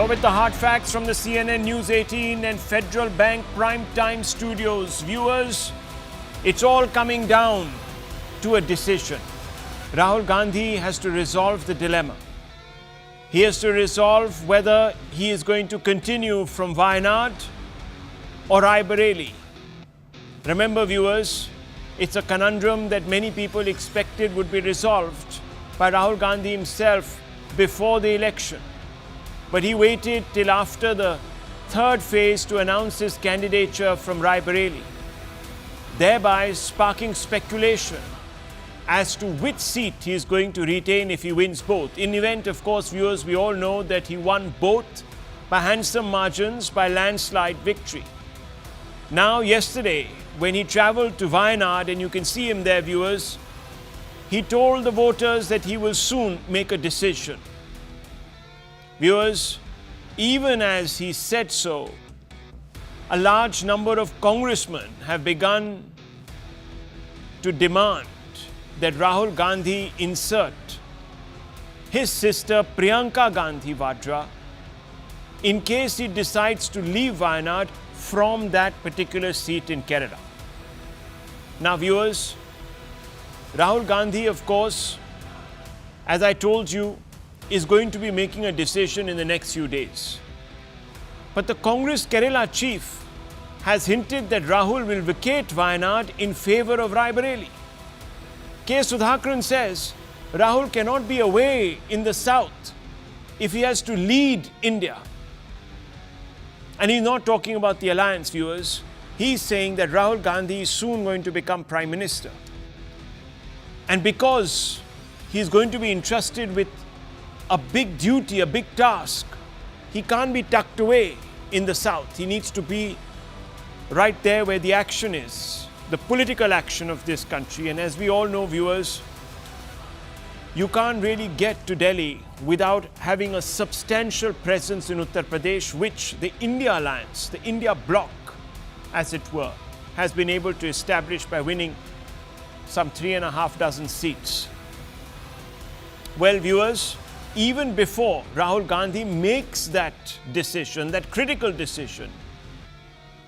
You're with the hard facts from the CNN News 18 and Federal Bank Prime Time Studios. Viewers, it's all coming down to a decision. Rahul Gandhi has to resolve the dilemma. He has to resolve whether he is going to continue from Wayanad or Rae Bareli. Remember, viewers, it's a conundrum that many people expected would be resolved by Rahul Gandhi himself before the election. But he waited till after the third phase to announce his candidature from Rae Bareli, thereby sparking speculation as to which seat he is going to retain if he wins both. In event, of course, viewers, we all know that he won both by handsome margins, by landslide victory. Now, yesterday, when he travelled to Wayanad, and you can see him there, viewers, he told the voters that he will soon make a decision. Viewers, even as he said so, a large number of congressmen have begun to demand that Rahul Gandhi insert his sister Priyanka Gandhi Vadra in case he decides to leave Wayanad from that particular seat in Kerala. Now, viewers, Rahul Gandhi, of course, as I told you, is going to be making a decision in the next few days. But the Congress Kerala chief has hinted that Rahul will vacate Wayanad in favor of Rae Bareli. K. Sudhakaran says Rahul cannot be away in the south if he has to lead India. And he's not talking about the alliance, viewers. He's saying that Rahul Gandhi is soon going to become Prime Minister. And because he's going to be entrusted with a big duty, a big task, he can't be tucked away in the south. He needs to be right there where the action is, the political action of this country. And as we all know, viewers, you can't really get to Delhi without having a substantial presence in Uttar Pradesh, which the India Alliance, the India bloc, as it were, has been able to establish by winning some 3.5 dozen seats. Well, viewers, even before Rahul Gandhi makes that decision, that critical decision,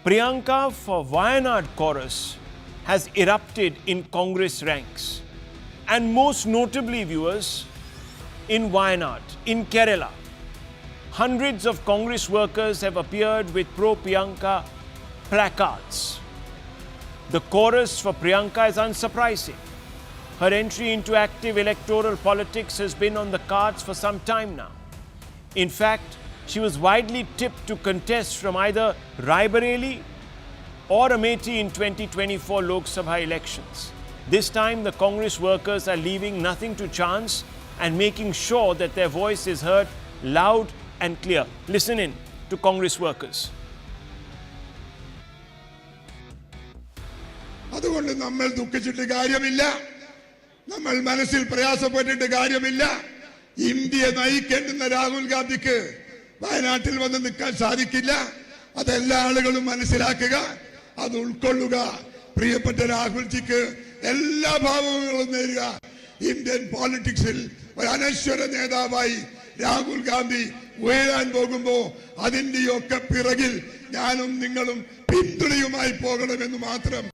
Priyanka for Wayanad chorus has erupted in Congress ranks. And most notably, viewers, in Wayanad, in Kerala, hundreds of Congress workers have appeared with pro-Priyanka placards. The chorus for Priyanka is unsurprising. Her entry into active electoral politics has been on the cards for some time now. In fact, she was widely tipped to contest from either Rae Bareli or Amethi in 2024 Lok Sabha elections. This time, the Congress workers are leaving nothing to chance and making sure that their voice is heard loud and clear. Listen in to Congress workers. അതുകൊണ്ട് നമ്മൾ ദുഃഖിച്ചിട്ട് കാര്യമില്ല, നമ്മൾ മനസ്സിൽ പ്രയാസപ്പെട്ടിട്ട് കാര്യമില്ല. India നയിക്കേണ്ടുന്ന Rahul ഗാന്ധിക്ക് വയനാട്ടിൽ വന്ന് നിൽക്കാൻ സാധിക്കില്ല. അതെല്ലാ ആളുകളും മനസ്സിലാക്കുക, അത് ഉൾക്കൊള്ളുക. പ്രിയപ്പെട്ട രാഹുൽജിക്ക് എല്ലാ ഭാവങ്ങളും നേരുക. ഇന്ത്യൻ പോളിറ്റിക്സിൽ ഒരു അനശ്വര നേതാവായി രാഹുൽ ഗാന്ധി ഉയരാൻ പോകുമ്പോൾ അതിന്റെയൊക്കെ പിറകിൽ ഞാനും നിങ്ങളും പിന്തുണയുമായി പോകണമെന്ന് മാത്രം.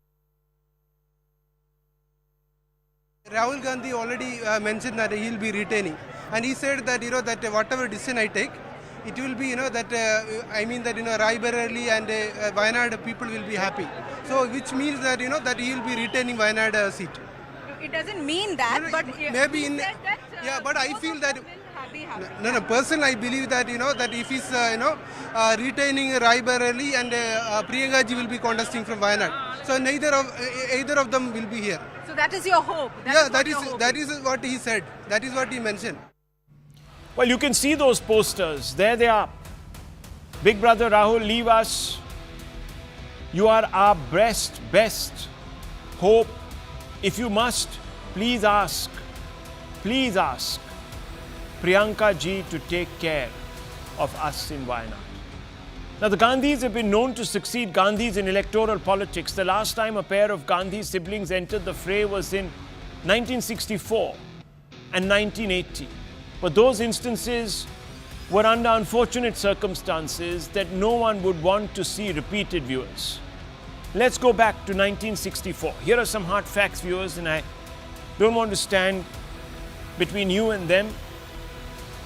Rahul Gandhi already mentioned that he will be retaining, and he said that that whatever decision I take, it will be that Rae Bareli and Wayanad people will be happy. So which means that that he will be retaining Wayanad seat. It doesn't mean that, but maybe in but I feel that no. Personally, I believe that that if he's retaining Rae Bareli and Priyanka ji will be contesting from Wayanad, so either of them will be here. So that is your hope. That is what he said. That is what he mentioned. Well, you can see those posters. There they are. Big brother Rahul, leave us. You are our best hope. If you must, please ask Priyanka ji to take care of us in Wayanad. Now, the Gandhis have been known to succeed Gandhis in electoral politics. The last time a pair of Gandhi siblings entered the fray was in 1964 and 1980. But those instances were under unfortunate circumstances that no one would want to see repeated, viewers. Let's go back to 1964. Here are some hard facts, viewers, and I don't want to stand between you and them.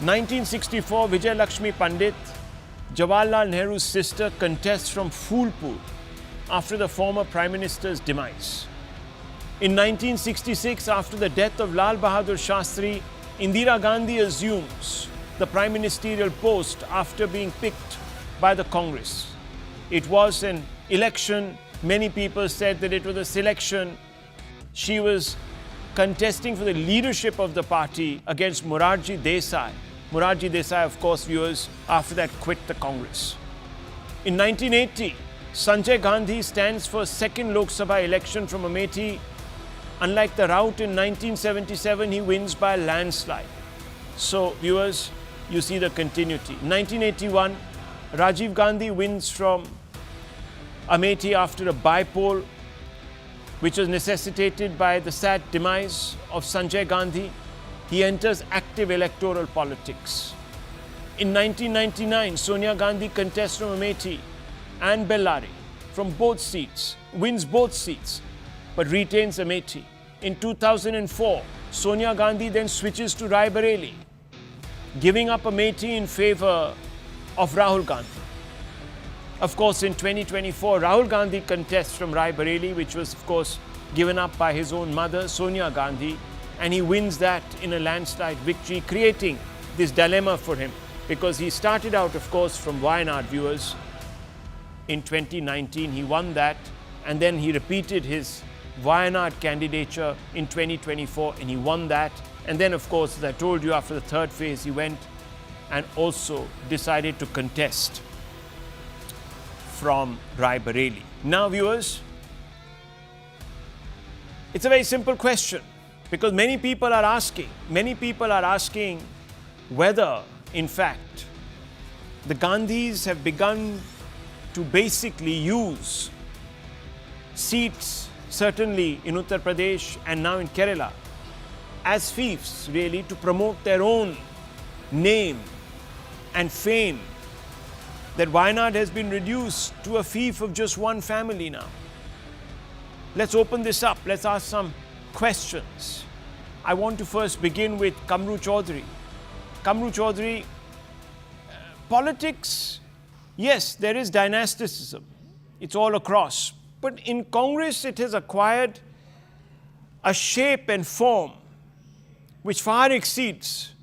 1964, Vijay Lakshmi Pandit, Jawaharlal Nehru's sister, contests from Phulpur after the former Prime Minister's demise. In 1966, after the death of Lal Bahadur Shastri, Indira Gandhi assumes the prime ministerial post after being picked by the Congress. It was an election. Many people said that it was a selection. She was contesting for the leadership of the party against Morarji Desai. Morarji Desai, of course, viewers, after that quit the Congress. In 1980, Sanjay Gandhi stands for second Lok Sabha election from Amethi. Unlike the rout in 1977, he wins by a landslide. So, viewers, you see the continuity. 1981, Rajiv Gandhi wins from Amethi after a bypoll, which was necessitated by the sad demise of Sanjay Gandhi. He enters active electoral politics. In 1999, Sonia Gandhi contests from Amethi and Bellary from both seats, wins both seats, but retains Amethi. In 2004, Sonia Gandhi then switches to Rae Bareli, giving up Amethi in favor of Rahul Gandhi. Of course, in 2024, Rahul Gandhi contests from Rae Bareli, which was, of course, given up by his own mother, Sonia Gandhi, and he wins that in a landslide victory, creating this dilemma for him, because he started out, of course, from Wayanad, viewers. In 2019, he won that, and then he repeated his Wayanad candidature in 2024, and he won that. And then, of course, as I told you, after the third phase, he went and also decided to contest from Rae Bareli. Now, viewers, it's a very simple question, because many people are asking whether, in fact, the Gandhis have begun to basically use seats, certainly in Uttar Pradesh and now in Kerala, as fiefs, really, to promote their own name and fame. That Wayanad has been reduced to a fief of just one family now. Let's open this up. Let's ask some questions. I want to first begin with Kamru Chaudhary. Kamru Chaudhary, politics, yes, there is dynasticism. It's all across. But in Congress, it has acquired a shape and form which far exceeds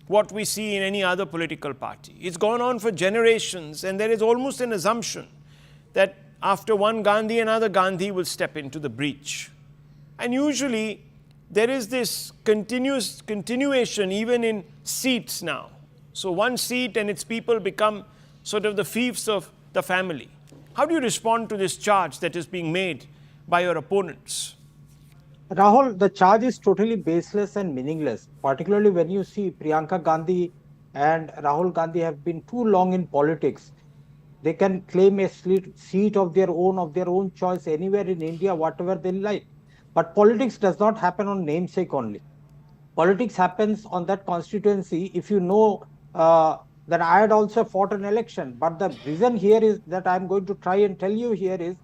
what we see in any other political party. It's gone on for generations, and there is almost an assumption that after one Gandhi, another Gandhi will step into the breach. And usually, there is this continuation even in seats now. So one seat and its people become sort of the fiefs of the family. How do you respond to this charge that is being made by your opponents? Rahul, the charge is totally baseless and meaningless, particularly when you see Priyanka Gandhi and Rahul Gandhi have been too long in politics. They can claim a seat of their own choice anywhere in India, whatever they like. But politics does not happen on namesake only. Politics happens on that constituency. If you know that I had also fought an election, but the reason here is that I'm going to try and tell you here is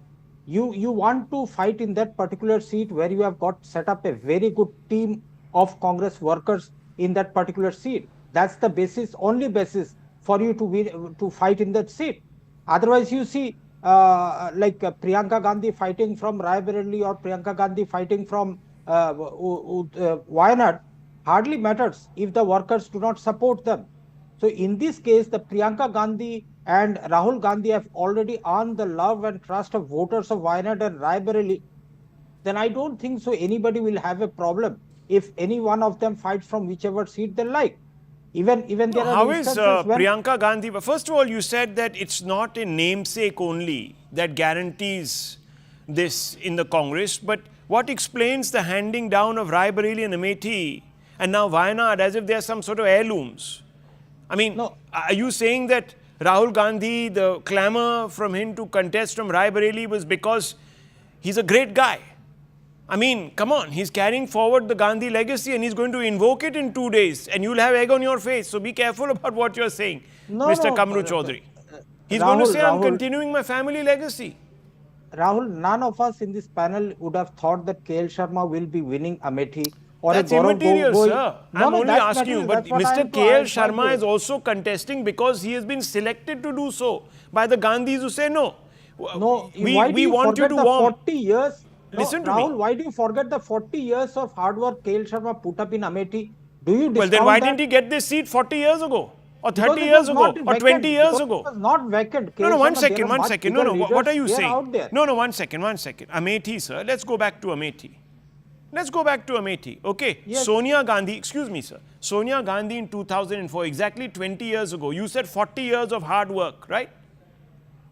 you want to fight in that particular seat where you have got set up a very good team of Congress workers in that particular seat. That's the basis, only basis for you to fight in that seat. Otherwise, you see Priyanka Gandhi fighting from Rae Bareli or Priyanka Gandhi fighting from Wayanad hardly matters if the workers do not support them. So in this case, the Priyanka Gandhi and Rahul Gandhi have already earned the love and trust of voters of Wayanad and Rae Bareli. Then I don't think so anybody will have a problem if any one of them fights from whichever seat they like. Even there are how is Priyanka Gandhi? First of all, you said that it's not a namesake only that guarantees this in the Congress, but what explains the handing down of Rae Bareli and Amethi and now Wayanad as if they are some sort of heirlooms? I mean, no. Are you saying that Rahul Gandhi, the clamor from him to contest from Rae Bareli was because he's a great guy? I mean, come on, he's carrying forward the Gandhi legacy and he's going to invoke it in 2 days and you'll have egg on your face. So be careful about what you're saying, Mr. Kamru Chaudhary. He's going to say, I'm continuing my family legacy. Rahul, none of us in this panel would have thought that KL Sharma will be winning Amethi. Or That's a Gaurav immaterial, Gogoi. sir. No, I'm only that's asking you. material. But That's what Mr. KL Sharma trying is to- also contesting because he has been selected to do so by the Gandhis who say no. No, we why do you want you forget to the warm. 40 years? No, Listen to Rahul, me. why do you forget the 40 years of hard work KL Sharma put up in Amethi? Do you discount Well, then why that? didn't he get this seat 40 years ago? Or 30 Because it years was ago? not Or vacant. 20 years Because ago? It was not vacant. No, KL one Sharma, second, there are one much second. No, bigger what are you leaders there saying? out there. No, one second. Amethi, sir. Let's go back to Amethi. Let's go back to Amethi. Okay. Yes. Sonia Gandhi, excuse me, sir. Sonia Gandhi in 2004, exactly 20 years ago, you said 40 years of hard work, right?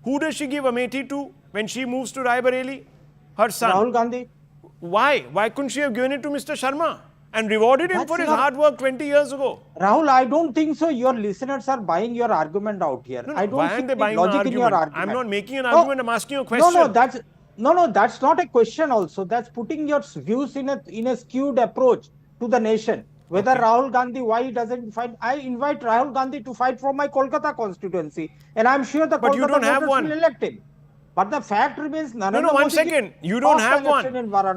Who does she give Amethi to when she moves to Rae Bareli? Her son. Rahul Gandhi. Why? Why couldn't she have given it to Mr. Sharma and rewarded him That's for his not- hard work 20 years ago? Rahul, I don't think so. Your listeners are buying your argument out here. No, I don't why see aren't they any buying my logic in your argument? argument. I'm not making an No. argument. I'm asking you a question. No, that's not a question also. That's putting your views in a skewed approach to the nation. Whether Okay. Rahul Gandhi, why he doesn't fight. I invite Rahul Gandhi to fight for my Kolkata constituency. And I'm sure the But you Kolkata don't have voters one. will elect him. But the fact remains, No, one second. You don't have one.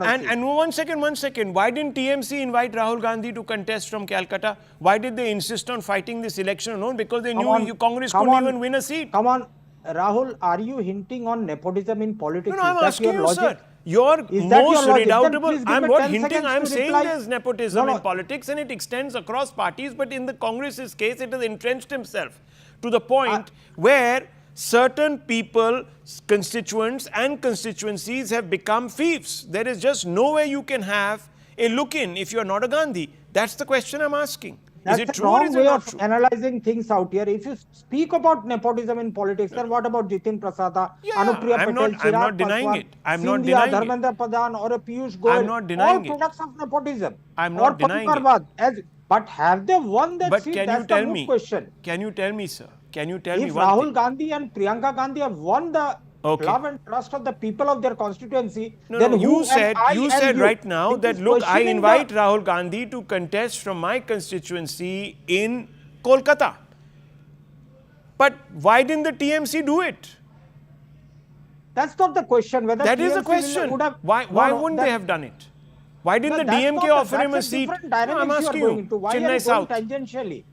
And one second. Why didn't TMC invite Rahul Gandhi to contest from Calcutta? Why did they insist on fighting this election alone? Because they knew Congress couldn't even win a seat. Come on, Rahul, are you hinting on nepotism in politics? No, I'm Is that asking your you, sir. logic? Your Is that your most logic? Then redoubtable. please give I'm me not 10 hinting. seconds I'm to saying reply. there's nepotism No. in politics and it extends across parties. But in the Congress's case, it has entrenched himself to the point where certain people, constituents and constituencies have become fiefs. There is just no way you can have a look-in if you're not a Gandhi. That's the question I'm asking. That's Is it the true or wrong is it way not of true? analyzing things out here. If you speak about nepotism in politics, then what about Jitin Prasada, Yeah, Anupriya I'm Patel, not- I'm Chirag not denying Paswan, it. I'm not Scindia, denying it. Dharmendra Pradhan or a Piyush Goyal, I'm not denying it. all products of nepotism. I'm or not denying it. Parivarvad. But have they won that But seat? can That's you the tell moot me? question. Can you tell me, sir? Can you tell me If one Rahul thing? Gandhi and Priyanka Gandhi have won the Okay. love and trust of the people of their constituency, No, then no, who you and said I you and said you, right now it that is look, I questioning invite the- Rahul Gandhi to contest from my constituency in Kolkata. But why didn't the TMC do it? That's not the question. Whether That is the TMC question. would have, Why No, wouldn't that- they have done it? Why didn't No, the that's DMK not offer him a that's seat? different No, dynamics I'm asking you are you. going into. Why are Chennai you South. going tangentially?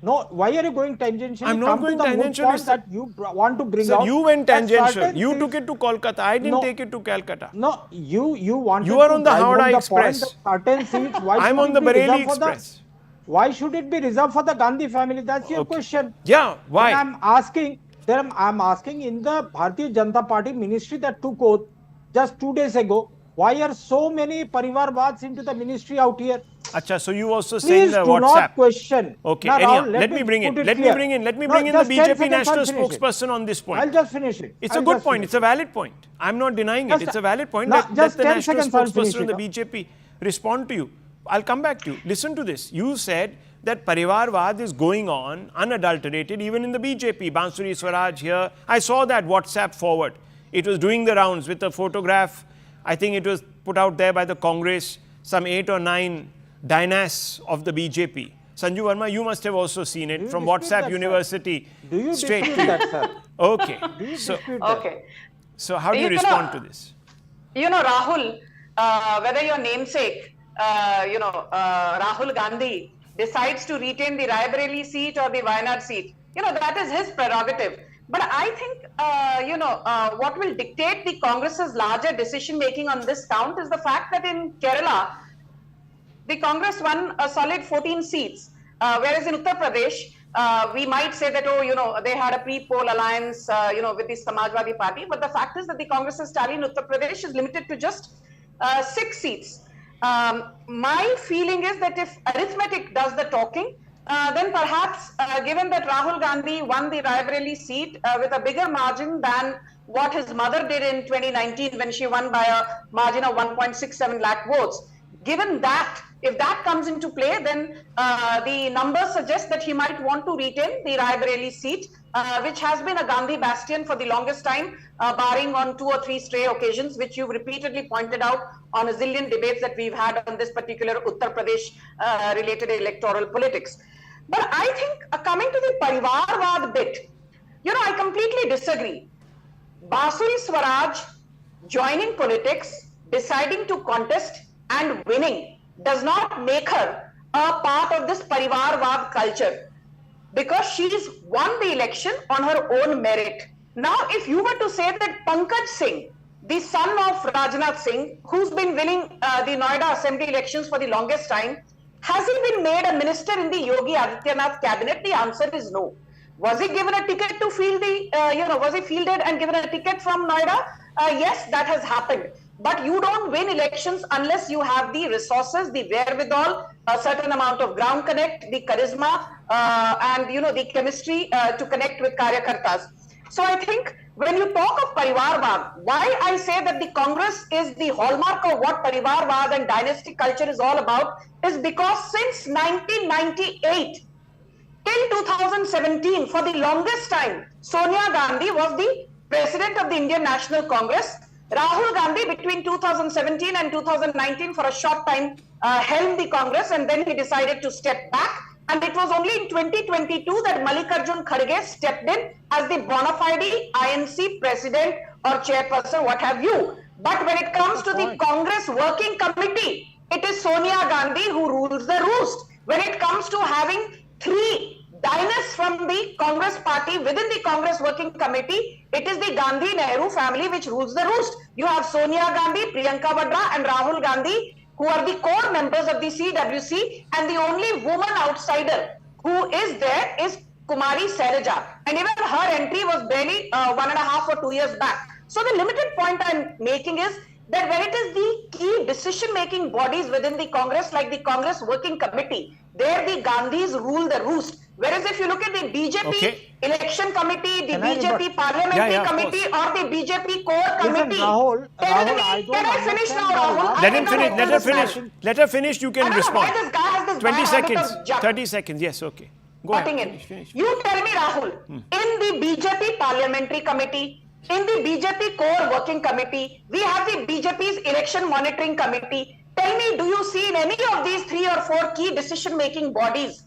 No, why are you going tangentially? I'm not Come going to the moot tangentially, point sir. that you want to bring Sir, out. you went that tangential. certain You things- took it to Kolkata. I didn't No. take it to Calcutta. No, you wanted You are to on the drive home Howrah the Express. point that certain seats. Why I'm should on it the be Bareli reserved for the- Express. Why should it be reserved for the Gandhi family? That's your Okay. question. Yeah, why? And I'm asking in the Bharatiya Janata Party ministry that took oath just 2 days ago, why are so many Parivarvads into the ministry out here? Acha, so you also saying Please the do WhatsApp. not question. Okay, Now, anyhow, Rahul, let me bring put in. Let me clear. bring in. Let me No, bring in the just 10 BJP seconds, I'll national finish it. spokesperson on this point. I'll just finish it. It's a I'll good just point. finish It's a valid point. I'm not denying it. Just- It's a valid point. No, Let just the 10 national seconds, I'll finish spokesperson of the it. BJP respond to you. I'll come back to you. Listen to this. You said that Parivarvad is going on unadulterated even in the BJP. Bansuri Swaraj here. I saw that WhatsApp forward. It was doing the rounds with a photograph. I think it was put out there by the Congress, some 8 or 9 dynasts of the BJP. Sanju Verma, you must have also seen it you from dispute WhatsApp that, sir? University. Do you straight dispute to you. that, sir? Okay. Do you So, dispute that? Okay. so how do you You know- respond to this? You know, Rahul, whether your namesake, Rahul Gandhi decides to retain the Rae Bareli seat or the Wayanad seat, that is his prerogative. But I think, what will dictate the Congress's larger decision making on this count is the fact that in Kerala, the Congress won a solid 14 seats, whereas in Uttar Pradesh, we might say that, they had a pre-poll alliance, with the Samajwadi Party. But the fact is that the Congress's tally in Uttar Pradesh is limited to just 6 seats. My feeling is that if arithmetic does the talking, then perhaps, given that Rahul Gandhi won the Rae Bareli seat with a bigger margin than what his mother did in 2019 when she won by a margin of 1.67 lakh votes, given that, if that comes into play, then the numbers suggest that he might want to retain the Rae Bareli seat, which has been a Gandhi bastion for the longest time, barring on 2 or 3 stray occasions, which you've repeatedly pointed out on a zillion debates that we've had on this particular Uttar Pradesh related electoral politics. But I think coming to the Parivarvad bit, I completely disagree. Basuri Swaraj joining politics, deciding to contest and winning does not make her a part of this Parivarvad culture, because she's won the election on her own merit. Now, if you were to say that Pankaj Singh, the son of Rajnath Singh, who's been winning the Noida assembly elections for the longest time, has he been made a minister in the Yogi Adityanath cabinet? The answer is no. Was he given a ticket to field the, was he fielded and given a ticket from Noida? Yes, that has happened. But you don't win elections unless you have the resources, the wherewithal, a certain amount of ground connect, the charisma, and the chemistry to connect with Karyakartas. So I think when you talk of Parivarvad, why I say that the Congress is the hallmark of what Parivarvad and dynastic culture is all about is because since 1998 till 2017, for the longest time, Sonia Gandhi was the president of the Indian National Congress. Rahul Gandhi between 2017 and 2019 for a short time helmed the Congress, and then he decided to step back. And it was only in 2022 that Mallikarjun Kharge stepped in as the bona fide INC president or chairperson, what have you. But when it comes to the Congress working committee, it is Sonia Gandhi who rules the roost. When it comes to having 3 dynasts from the Congress party within the Congress working committee, it is the Gandhi Nehru family which rules the roost. You have Sonia Gandhi, Priyanka Vadra and Rahul Gandhi, who are the core members of the CWC, and the only woman outsider who is there is Kumari Sailaja, and even her entry was barely 1.5 or 2 years back. So the limited point I'm making is that when it is the key decision-making bodies within the Congress, like the Congress Working Committee, there the Gandhis rule the roost. Whereas if you look at the BJP election committee, the BJP parliamentary committee, or the BJP core committee, Rahul, can I finish now, Rahul? Let her finish. You can respond. Why this guy has this 20 bad seconds. habit of jump. 30 seconds. Yes, okay. Go ahead. Finish. You tell me, Rahul, in the BJP parliamentary committee, in the BJP core working committee, we have the BJP's election monitoring committee. Tell me, do you see in any of these 3 or 4 key decision-making bodies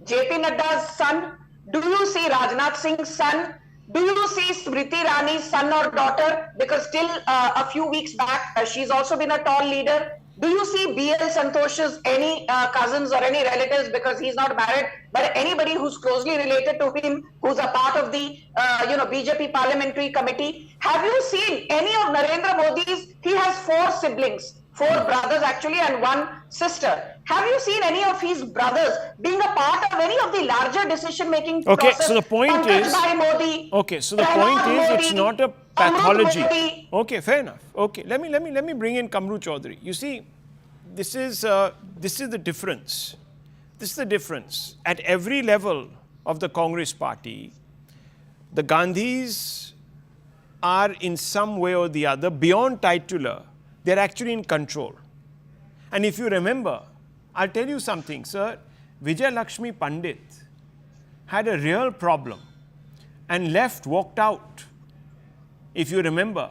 JP Nadda's son? Do you see Rajnath Singh's son? Do you see Smriti Irani's son or daughter? Because till a few weeks back, she's also been a tall leader. Do you see B.L. Santosh's any cousins or any relatives, because he's not married, but anybody who's closely related to him, who's a part of the BJP parliamentary committee? Have you seen any of Narendra Modi's? He has 4 siblings. 4 brothers actually and 1 sister. Have you seen any of his brothers being a part of any of the larger decision-making process? So the point is, it's not a pathology. Okay, fair enough. Okay, let me bring in Kamru Chaudhary. You see, this is the difference. This is the difference. At every level of the Congress party, the Gandhis are in some way or the other, beyond titular, they're actually in control. And if you remember, I'll tell you something, sir. Vijay Lakshmi Pandit had a real problem and walked out, if you remember,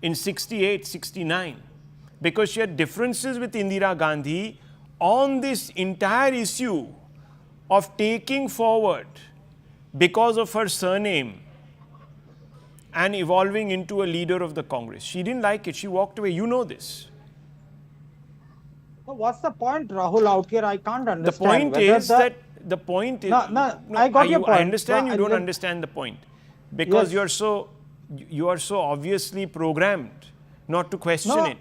in 68, 69, because she had differences with Indira Gandhi on this entire issue of taking forward, because of her surname, and evolving into a leader of the Congress. She didn't like it. She walked away. You know this. So what's the point, Rahul, out here? I can't understand. The point is. I got your point. I understand you don't understand the point, because you are so obviously programmed not to question it.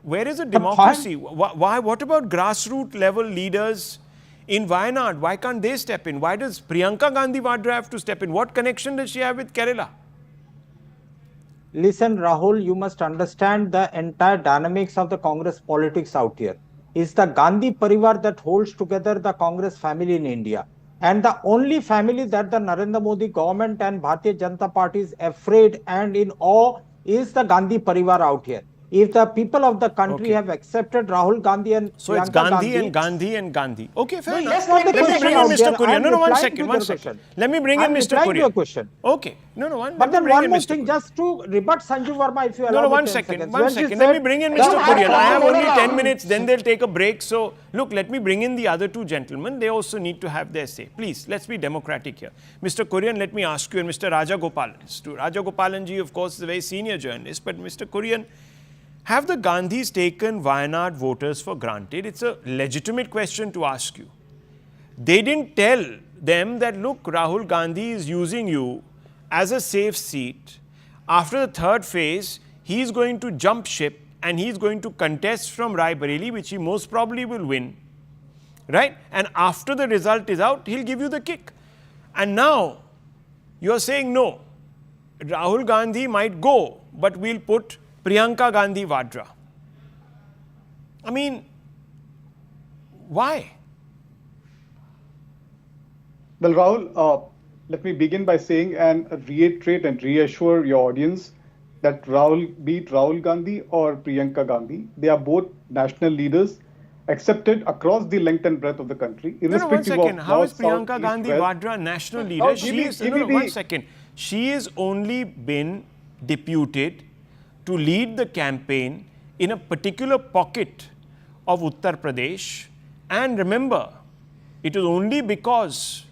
Where is the democracy? Why? What about grassroots level leaders in Wayanad? Why can't they step in? Why does Priyanka Gandhi Vadra have to step in? What connection does she have with Kerala? Listen, Rahul, you must understand the entire dynamics of the Congress politics out here. It's the Gandhi Parivar that holds together the Congress family in India. And the only family that the Narendra Modi government and Bharatiya Janata Party is afraid and in awe is the Gandhi Parivar out here. If the people of the country Okay. have accepted Rahul Gandhi and So it's Priyanka Gandhi and Gandhi and Gandhi. Okay, fair enough. that's not the Let me question bring in out Mr. there. I Kurian. am No, one replying second, to one your second. question. Let me bring I in am Mr. replying to Kurian. your question. Okay. Let But me then bring one in more Mr. thing, Kurian. just to rebut Sanju Verma, if you allow No, me one 10 second, seconds. one When she second. Let me said bring in that Mr. have Kurian. to I have hold only on. 10 minutes, then they'll take a break. So, look, let me bring in the other two gentlemen. They also need to have their say. Please, let's be democratic here. Mr. Kurian, let me ask you, and Mr. Raja Gopalan ji, of course, is a very senior journalist, but Mr. Kurian, have the Gandhis taken Wayanad voters for granted? It's a legitimate question to ask you. They didn't tell them that, look, Rahul Gandhi is using you as a safe seat. After the third phase, he's going to jump ship and he's going to contest from Rae Bareli, which he most probably will win. Right? And after the result is out, he'll give you the kick. And now, you're saying no. Rahul Gandhi might go, but we'll put Priyanka Gandhi Vadra. I mean, why? Well, Rahul, let me begin by saying and reiterate and reassure your audience that be it Rahul Gandhi or Priyanka Gandhi, they are both national leaders accepted across the length and breadth of the country, No, one irrespective second. of How north, is south, Priyanka east, Gandhi west. Vadra national leader? No, She is, give me one the- second. She has only been deputed to lead the campaign in a particular pocket of Uttar Pradesh. And remember, it was only because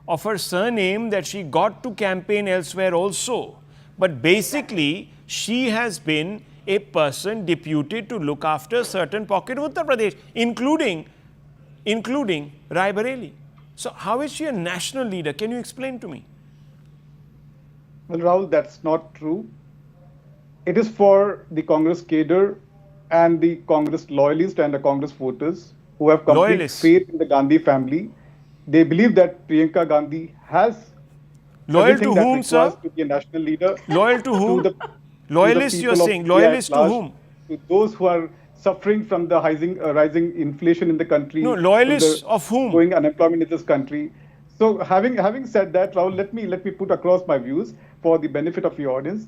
of her surname that she got to campaign elsewhere also. But basically, she has been a person deputed to look after a certain pocket of Uttar Pradesh, including Rae Bareli. So how is she a national leader? Can you explain to me? Well, Rahul, that's not true. It is for the Congress cadre and the Congress loyalists and the Congress voters who have complete Loyalists. faith in the Gandhi family. They believe that Priyanka Gandhi has Loyal everything to that whom, requires sir? to be a national leader. Loyal to whom? To Loyalists, the you're people of saying. India at Loyalists to large, whom? to those who are suffering from the rising inflation in the country, No, from loyalists the of whom? growing unemployment in this country. So having said that, Rahul, let me put across my views for the benefit of your audience.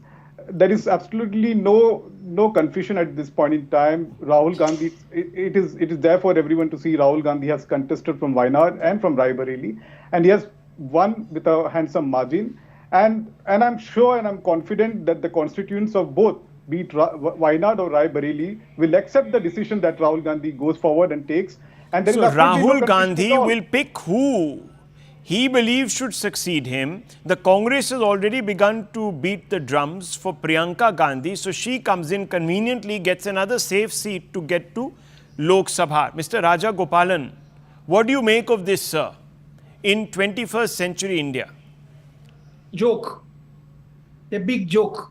There is absolutely no confusion at this point in time. Rahul Gandhi, it is there for everyone to see. Rahul Gandhi has contested from Wayanad and from Rae Bareli, and he has won with a handsome margin. And I'm sure and I'm confident that the constituents of both, be it Wayanad or Rae Bareli, will accept the decision that Rahul Gandhi goes forward and takes. And there is So absolutely no Rahul confusion Gandhi at all. will pick who he believes should succeed him. The Congress has already begun to beat the drums for Priyanka Gandhi. So she comes in conveniently, gets another safe seat to get to Lok Sabha. Mr. Raja Gopalan, what do you make of this, sir, in 21st century India? Joke, a big joke,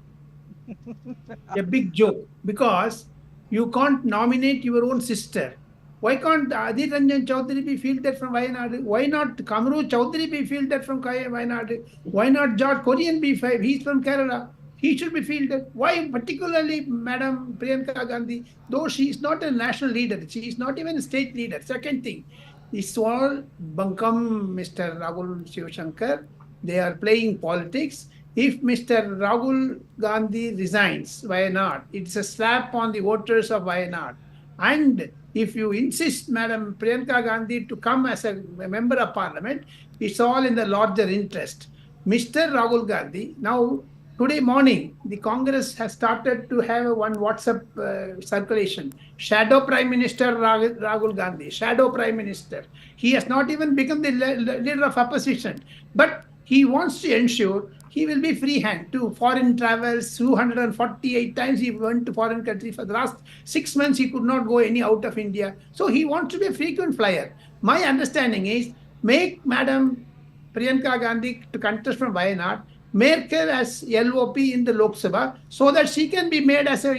a big joke, because you can't nominate your own sister. Why can't Adit Ranjan Chaudhary be fielded from Wayanad? Why not Kamru Chaudhary be fielded from Wayanad? Why not George Korean be five? He's from Kerala. He should be fielded. Why particularly Madam Priyanka Gandhi? Though she is not a national leader, she is not even a state leader. Second thing, it's all bunkum, Mr. Rahul Shivashankar. They are playing politics. If Mr. Rahul Gandhi resigns, why not? It's a slap on the voters of Wayanad. And if you insist, Madam Priyanka Gandhi, to come as a member of parliament, it's all in the larger interest. Mr. Rahul Gandhi, now today morning, the Congress has started to have one WhatsApp circulation. Shadow Prime Minister Rahul Gandhi, Shadow Prime Minister. He has not even become the leader of opposition. But he wants to ensure he will be free hand to foreign travels. 248 times he went to foreign countries. For the last 6 months, he could not go any out of India. So he wants to be a frequent flyer. My understanding is make Madam Priyanka Gandhi to contest from Wayanad, make her as LOP in the Lok Sabha so that she can be made as a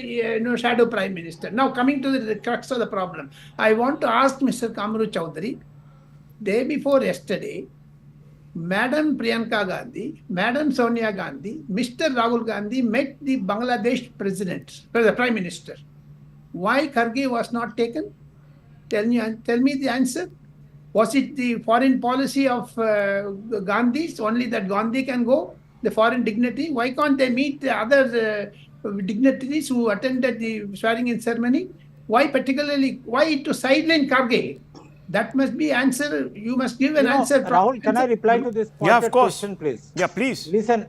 shadow prime minister. Now coming to the crux of the problem, I want to ask Mr. Kamru Chaudhary, day before yesterday, Madam Priyanka Gandhi, Madam Sonia Gandhi, Mr. Rahul Gandhi met the Bangladesh president, the prime minister. Why Kharge was not taken? Tell me the answer. Was it the foreign policy of Gandhi's, only that Gandhi can go, the foreign dignity? Why can't they meet the other dignitaries who attended the swearing-in ceremony? Why to sideline Karge? That must be answer. You must give an answer. Rahul, can I reply to this Yeah, of pointed course. question, please? Yeah, please. Listen.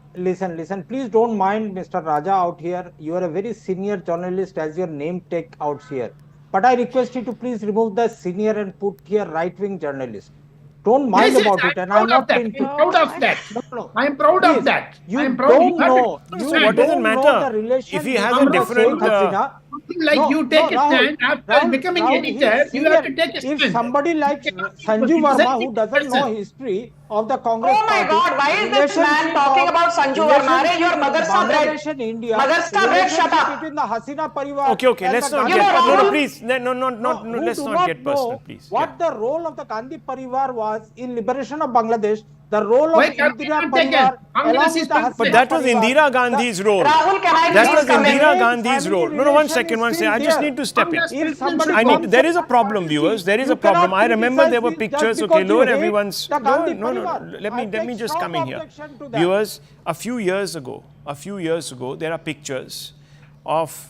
Please don't mind Mr. Raja out here. You are a very senior journalist as your name take out here. But I request you to please remove the senior and put here right-wing journalist. Don't mind about it. And I'm not proud of that. No. I am proud of that. You I am proud. don't know. So what does it matter if he has a different? You take a stand after becoming editor. You have to take a stand. If somebody like Sanju Verma, who doesn't know history of the Congress Oh my party, God, why is this man talking about Sanju Verma? Are your Madarsa bread? Bangladesh and India, Madarsa bread, shut up. between the Hasina Parivar. Okay, let's not get please. No, let's not get personal, please. What the role of the Gandhi Parivar was in liberation of Bangladesh, the role of Indira Parivar, along with the Hasina But that was Parivar, Indira Gandhi's role. Rahul, can I That please was come in? Indira Gandhi's Family role. No, one relation second. is still I just there. need to step in. If somebody There is a problem, viewers. There is a problem. I remember there were pictures. Okay, lower everyone's. No. Let me just come in here. Viewers, a few years ago, there are pictures of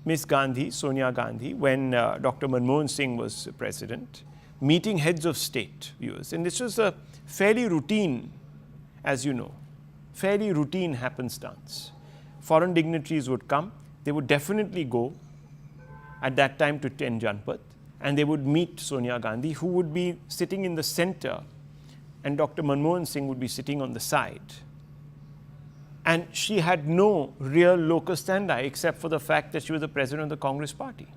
Miss Gandhi, Sonia Gandhi, when Dr. Manmohan Singh was president, meeting heads of state, viewers. And this was a fairly routine, as you know, fairly routine happenstance. Foreign dignitaries would come. They would definitely go at that time to 10 Janpat, and they would meet Sonia Gandhi, who would be sitting in the center, and Dr. Manmohan Singh would be sitting on the side. And she had no real locus standi except for the fact that she was the president of the Congress party.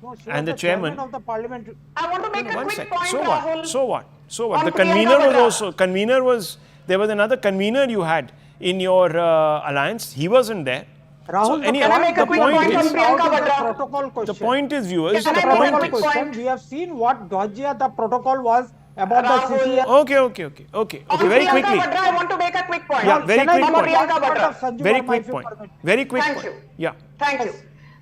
No, she And was the chairman of the parliament. I want to make a One quick second. point, So Rahul. what? On The Priyanka convener Gandhi. there was another convener you had in your alliance. He wasn't there. Rahul, anyhow, Can I make a the quick point point on is, Priyanka the Vadra? protocol question. the point is, viewers, Can the I make a point quick is. point? We have seen what Georgia, the protocol was about Rahul. the CCR. Okay. On Very Priyanka quickly. Vadra, I want to make a quick point. Yeah, very Can I quick make point. Priyanka one point Vadra? of Sanju Very Verma, quick if you point. permit? Very quick Thank point. you. Yeah. Thank you.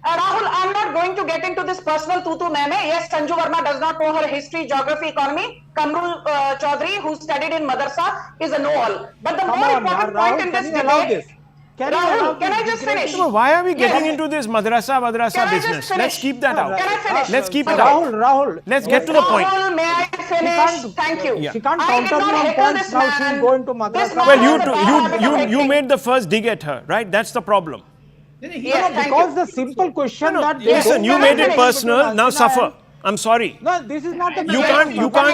Rahul, I'm not going to get into this personal tutu meme. Yes, Sanju Verma does not know her history, geography, economy. Kamrul Chaudhary, who studied in Madarsa, is a know-all. But the more important point in this debate, Rahul, can I just finish? So why are we getting Yes. into this madrasa Can I just business? finish? Let's keep that out. Can I finish? Let's keep it out. Rahul. Let's get to the point. Rahul, may I finish? Thank you. Yeah. She can't I did counter not me on heckle points this now. man. She's going to This madrasa. man Well, has a bad habit of you hecking. made the first dig at her, right? That's the problem. Yes, thank Because you. the simple question No, that listen, you Can I made it finish? personal. Now suffer. I'm sorry. No, this is not the You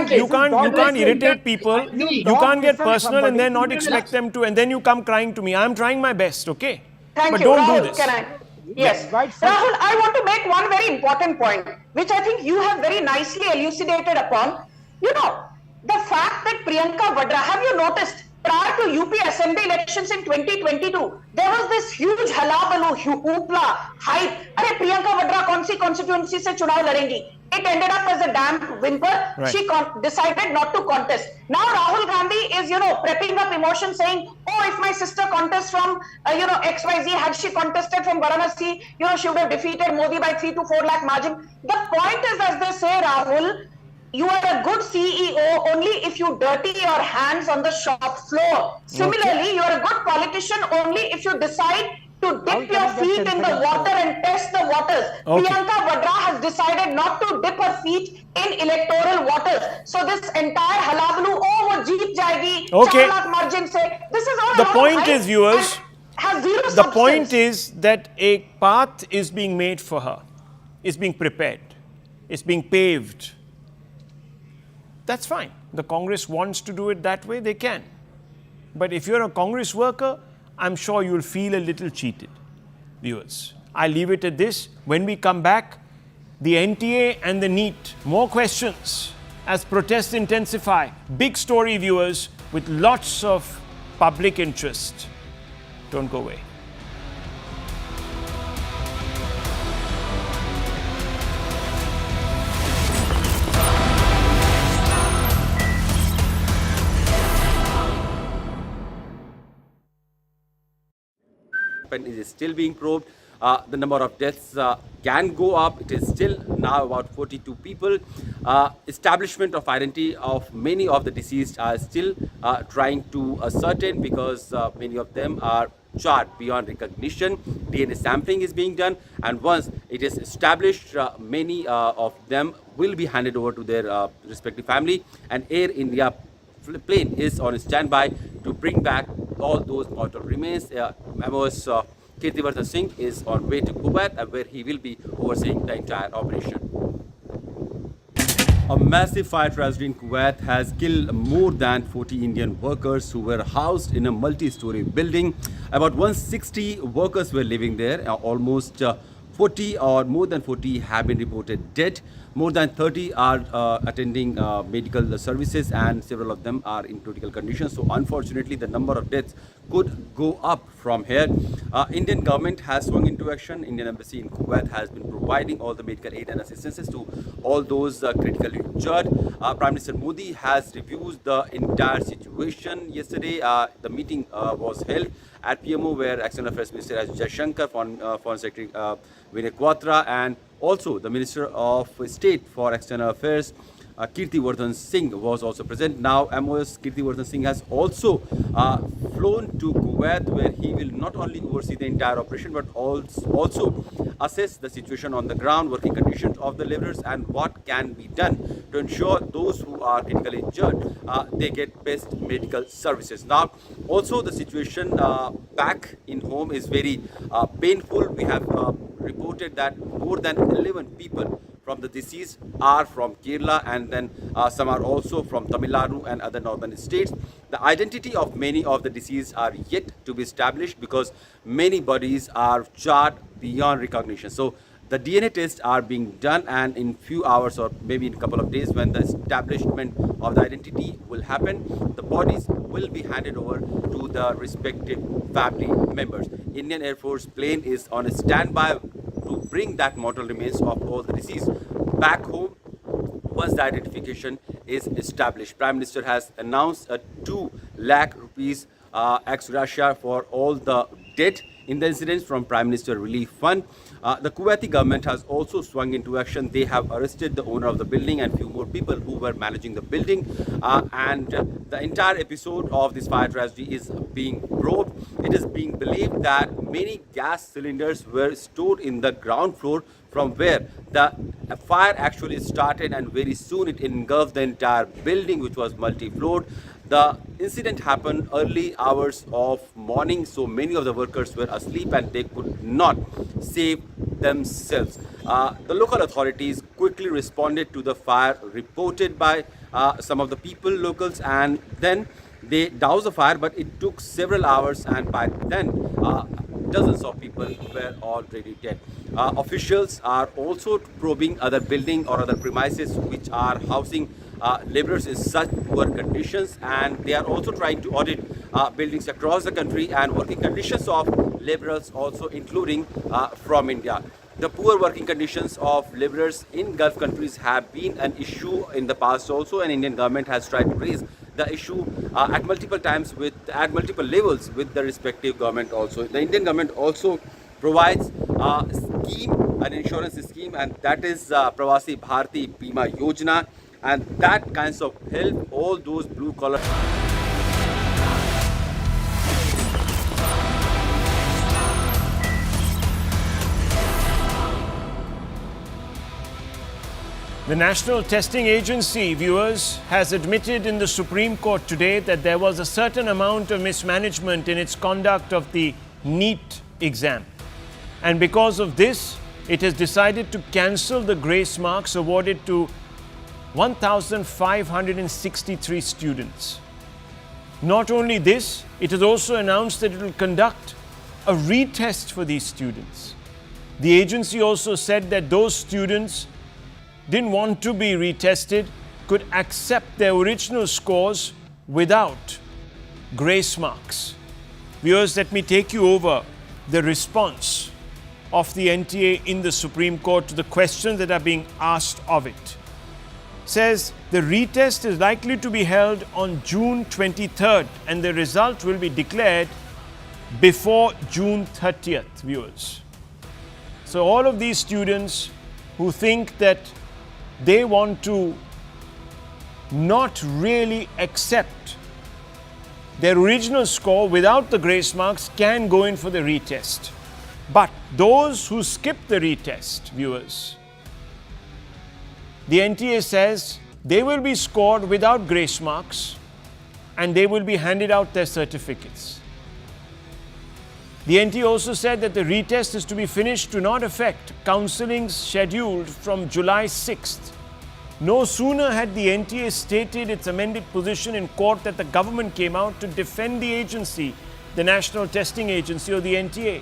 can't irritate people. You can't get personal and then not expect them to, and then you come crying to me. I'm trying my best, okay? Thank But you, don't Rahul. do this. Can I? Yes. Right, sir. Rahul, I want to make one very important point, which I think you have very nicely elucidated upon. You know, the fact that Priyanka Vadra, have you noticed, prior to UP Assembly elections in 2022, there was this huge halabaloo, hoopla, hype. Arey, Priyanka Vadra kaun si constituency se chunav ladengi? It ended up as a damp whimper. Right. She decided not to contest. Now Rahul Gandhi is, prepping up emotion, saying, "Oh, if my sister contests from, XYZ, had she contested from Varanasi, she would have defeated Modi by 3 to 4 lakh margin." The point is, as they say, Rahul, you are a good CEO only if you dirty your hands on the shop floor. Similarly, you are a good politician only if you decide to dip your feet in the water and test the waters. Okay. Priyanka Vadra has decided not to dip her feet in electoral waters. So this entire halabaloo, wo jeet jayegi, Okay. 4 lakh margin se, this is all The a lot of point hype is, viewers, and has zero The substance. point is that a path is being made for her, is being prepared, is being paved. That's fine. The Congress wants to do it that way, they can. But if you're a Congress worker, I'm sure you'll feel a little cheated, viewers. I'll leave it at this. When we come back, the NTA and the NEET, more questions as protests intensify. Big story, viewers, with lots of public interest. Don't go away. It is still being probed. The number of deaths can go up. It is still now about 42 people. Establishment of identity of many of the deceased are still trying to ascertain, because many of them are charred beyond recognition. DNA sampling is being done, and once it is established, many of them will be handed over to their respective family, and Air India plane is on standby to bring back all those mortal remains. MOS Kirtivartan Singh is on way to Kuwait, where he will be overseeing the entire operation. A massive fire tragedy in Kuwait has killed more than 40 Indian workers who were housed in a multi-story building. About 160 workers were living there. Almost 40 or more than 40 have been reported dead. More than 30 are attending medical services, and several of them are in critical condition. So unfortunately, the number of deaths could go up from here. Indian government has swung into action. Indian embassy in Kuwait has been providing all the medical aid and assistances to all those critically injured. Prime Minister Modi has reviewed the entire situation. Yesterday, the meeting was held at PMO, where External Affairs Minister S. Jaishankar, Foreign Secretary Vinay Quatra, and also the Minister of State for External Affairs Kirtivartan Singh was also present. Now MOS Kirtivartan Singh has also flown to Kuwait, where he will not only oversee the entire operation but also assess the situation on the ground, working conditions of the laborers, and what can be done to ensure those who are critically injured they get best medical services. Now also the situation back in home is very painful. We have reported that more than 11 people from the deceased are from Kerala, and then some are also from Tamil Nadu and other northern states. The identity of many of the deceased are yet to be established because many bodies are charred beyond recognition. So the DNA tests are being done, and in few hours or maybe in a couple of days, when the establishment of the identity will happen, the bodies will be handed over to the respective family members. Indian Air Force plane is on a standby to bring that mortal remains of all the deceased back home once the identification is established. Prime Minister has announced a 2 lakh rupees ex gratia for all the dead in the incidents from Prime Minister Relief Fund. The Kuwaiti government has also swung into action. They have arrested the owner of the building and few more people who were managing the building. And the entire episode of this fire tragedy is being probed. It is being believed that many gas cylinders were stored in the ground floor from where the fire actually started, and very soon it engulfed the entire building, which was multi-floored. The incident happened early hours of morning, so many of the workers were asleep and they could not save themselves. The local authorities quickly responded to the fire reported by some of the locals, and then they doused the fire, but it took several hours, and by then dozens of people were already dead. Officials are also probing other buildings or other premises which are housing laborers in such poor conditions, and they are also trying to audit buildings across the country and working conditions of laborers also, including from India. The poor working conditions of laborers in Gulf countries have been an issue in the past also, and Indian government has tried to raise the issue at multiple times at multiple levels with the respective government also. The Indian government also provides an insurance scheme, and that is Pravasi Bharati Bima Yojana, and that kinds of help all those blue collar. The National Testing Agency, viewers, has admitted in the Supreme Court today that there was a certain amount of mismanagement in its conduct of the NEET exam. And because of this, it has decided to cancel the grace marks awarded to 1,563 students. Not only this, it has also announced that it will conduct a retest for these students. The agency also said that those students didn't want to be retested could accept their original scores without grace marks. Viewers, let me take you over the response of the NTA in the Supreme Court to the questions that are being asked of it. Says the retest is likely to be held on June 23rd and the result will be declared before June 30th, viewers. So all of these students who think that they want to not really accept their original score without the grace marks can go in for the retest. But those who skip the retest, viewers, the NTA says they will be scored without grace marks and they will be handed out their certificates. The NTA also said that the retest is to be finished to not affect counsellings scheduled from July 6th. No sooner had the NTA stated its amended position in court that the government came out to defend the agency, the National Testing Agency or the NTA.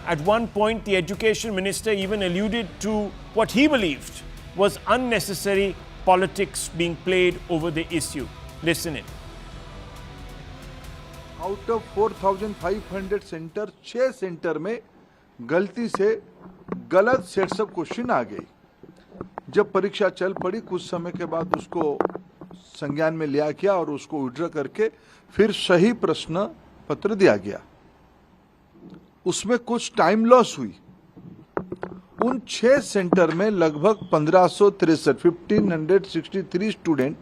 At one point, the Education Minister even alluded to what he believed was unnecessary politics being played over the issue. Listen in. Out of 4,500 centre 6 centre में गलती से गलत sets of question आ गई। जब परीक्षा चल पड़ी कुछ समय के बाद उसको संज्ञान में लिया गया और उसको विड्रॉ करके फिर सही प्रश्न पत्र दिया गया। उसमें कुछ टाइम लॉस हुई। उन 6 सेंटर में लगभग 1563 स्टूडेंट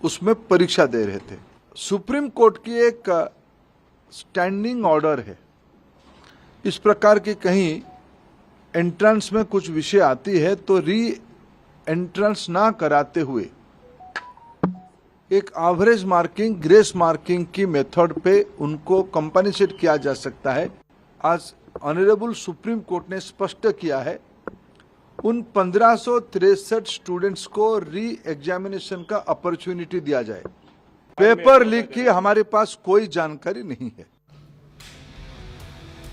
उसमें परीक्षा दे रहे थे। सुप्रीम कोर्ट की एक स्टैंडिंग ऑर्डर है। इस प्रकार की कहीं एंट्रेंस में कुछ विषय आती है तो री एंट्रेंस ना कराते हुए एक एवरेज मार्किंग ग्रेस मार्किंग की मेथड पे उनको कंपनसेट किया जा सकता है। आज ऑनरेबल सुप्रीम कोर्ट ने स्पष्ट किया है उन 1563 स्टूडेंट्स को री एग्जामिनेशन का अपॉर्चुनिटी दिया जाए। पेपर लीक की हमारे पास कोई जानकारी नहीं है।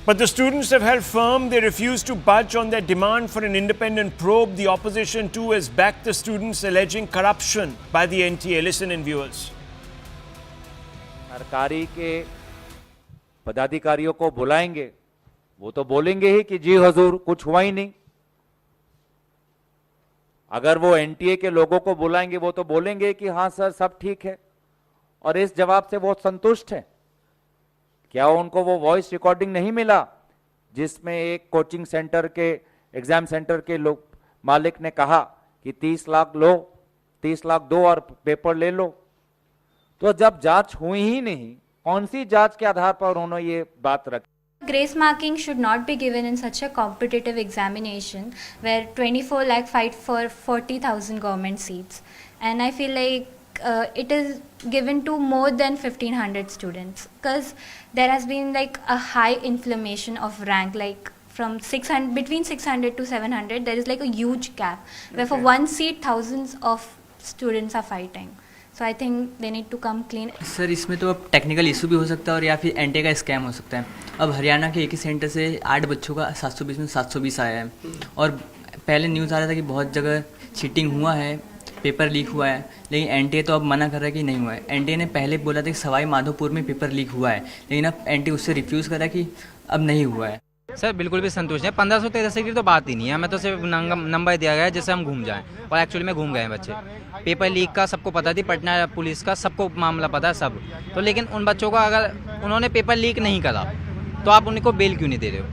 But the students have held firm. They refuse to budge on their demand for an independent probe. The opposition too has backed the students alleging corruption by the NTA. Listen in, viewers. सरकारी के पदाधिकारियों को बुलाएंगे, वो तो बोलेंगे ही कि जी हजूर कुछ हुआ ही नहीं। अगर वो एनटीए के लोगों को बुलाएंगे वो तो बोलेंगे कि हाँ सर सब ठीक है, और इस जवाब से वो संतुष्ट है। क्या उनको वो वॉइस रिकॉर्डिंग नहीं मिला जिसमें एक कोचिंग सेंटर के एग्जाम सेंटर के लोग मालिक ने कहा कि 30 लाख लो, 30 लाख दो और पेपर ले लो? तो जब जांच हुई ही नहीं, कौन सी जांच के आधार पर उन्होंने ये बात रखी? Grace marking should not be given in such a competitive examination where 24 lakh fight for 40,000 government seats, and I feel like it is given to more than 1,500 students because there has been like a high inflammation of rank, like from 600 between 600 to 700 there is like a huge gap where for one seat thousands of students are fighting. So I think they need to come clean. Sir इसमें तो अब technical issue भी हो सकता है और या फिर एनटीए का स्कैम हो सकता है। अब हरियाणा के एक ही सेंटर से 8 बच्चों का 720 में 720 आया है, और पहले न्यूज़ आ रहा था कि बहुत जगह चीटिंग हुआ है, पेपर लीक हुआ है, लेकिन एनटीए तो अब मना कर रहा है कि नहीं हुआ है। एनटीए ने पहले बोला था कि सवाई माधोपुर में पेपर लीक हुआ है, लेकिन अब एनटीए उससे रिफ्यूज़ कर रहा है कि अब नहीं हुआ है। सर बिल्कुल भी संतुष्ट है। 1513 की तो बात ही नहीं है, हमें तो सिर्फ नंबर दिया गया है जिससे हम घूम जाएं, और एक्चुअली में घूम गए हैं बच्चे। पेपर लीक का सबको पता थी, पटना पुलिस का सबको मामला पता है सब, तो लेकिन उन बच्चों का अगर उन्होंने पेपर लीक नहीं करा तो आप उनको बेल क्यों नहीं दे रहे हो?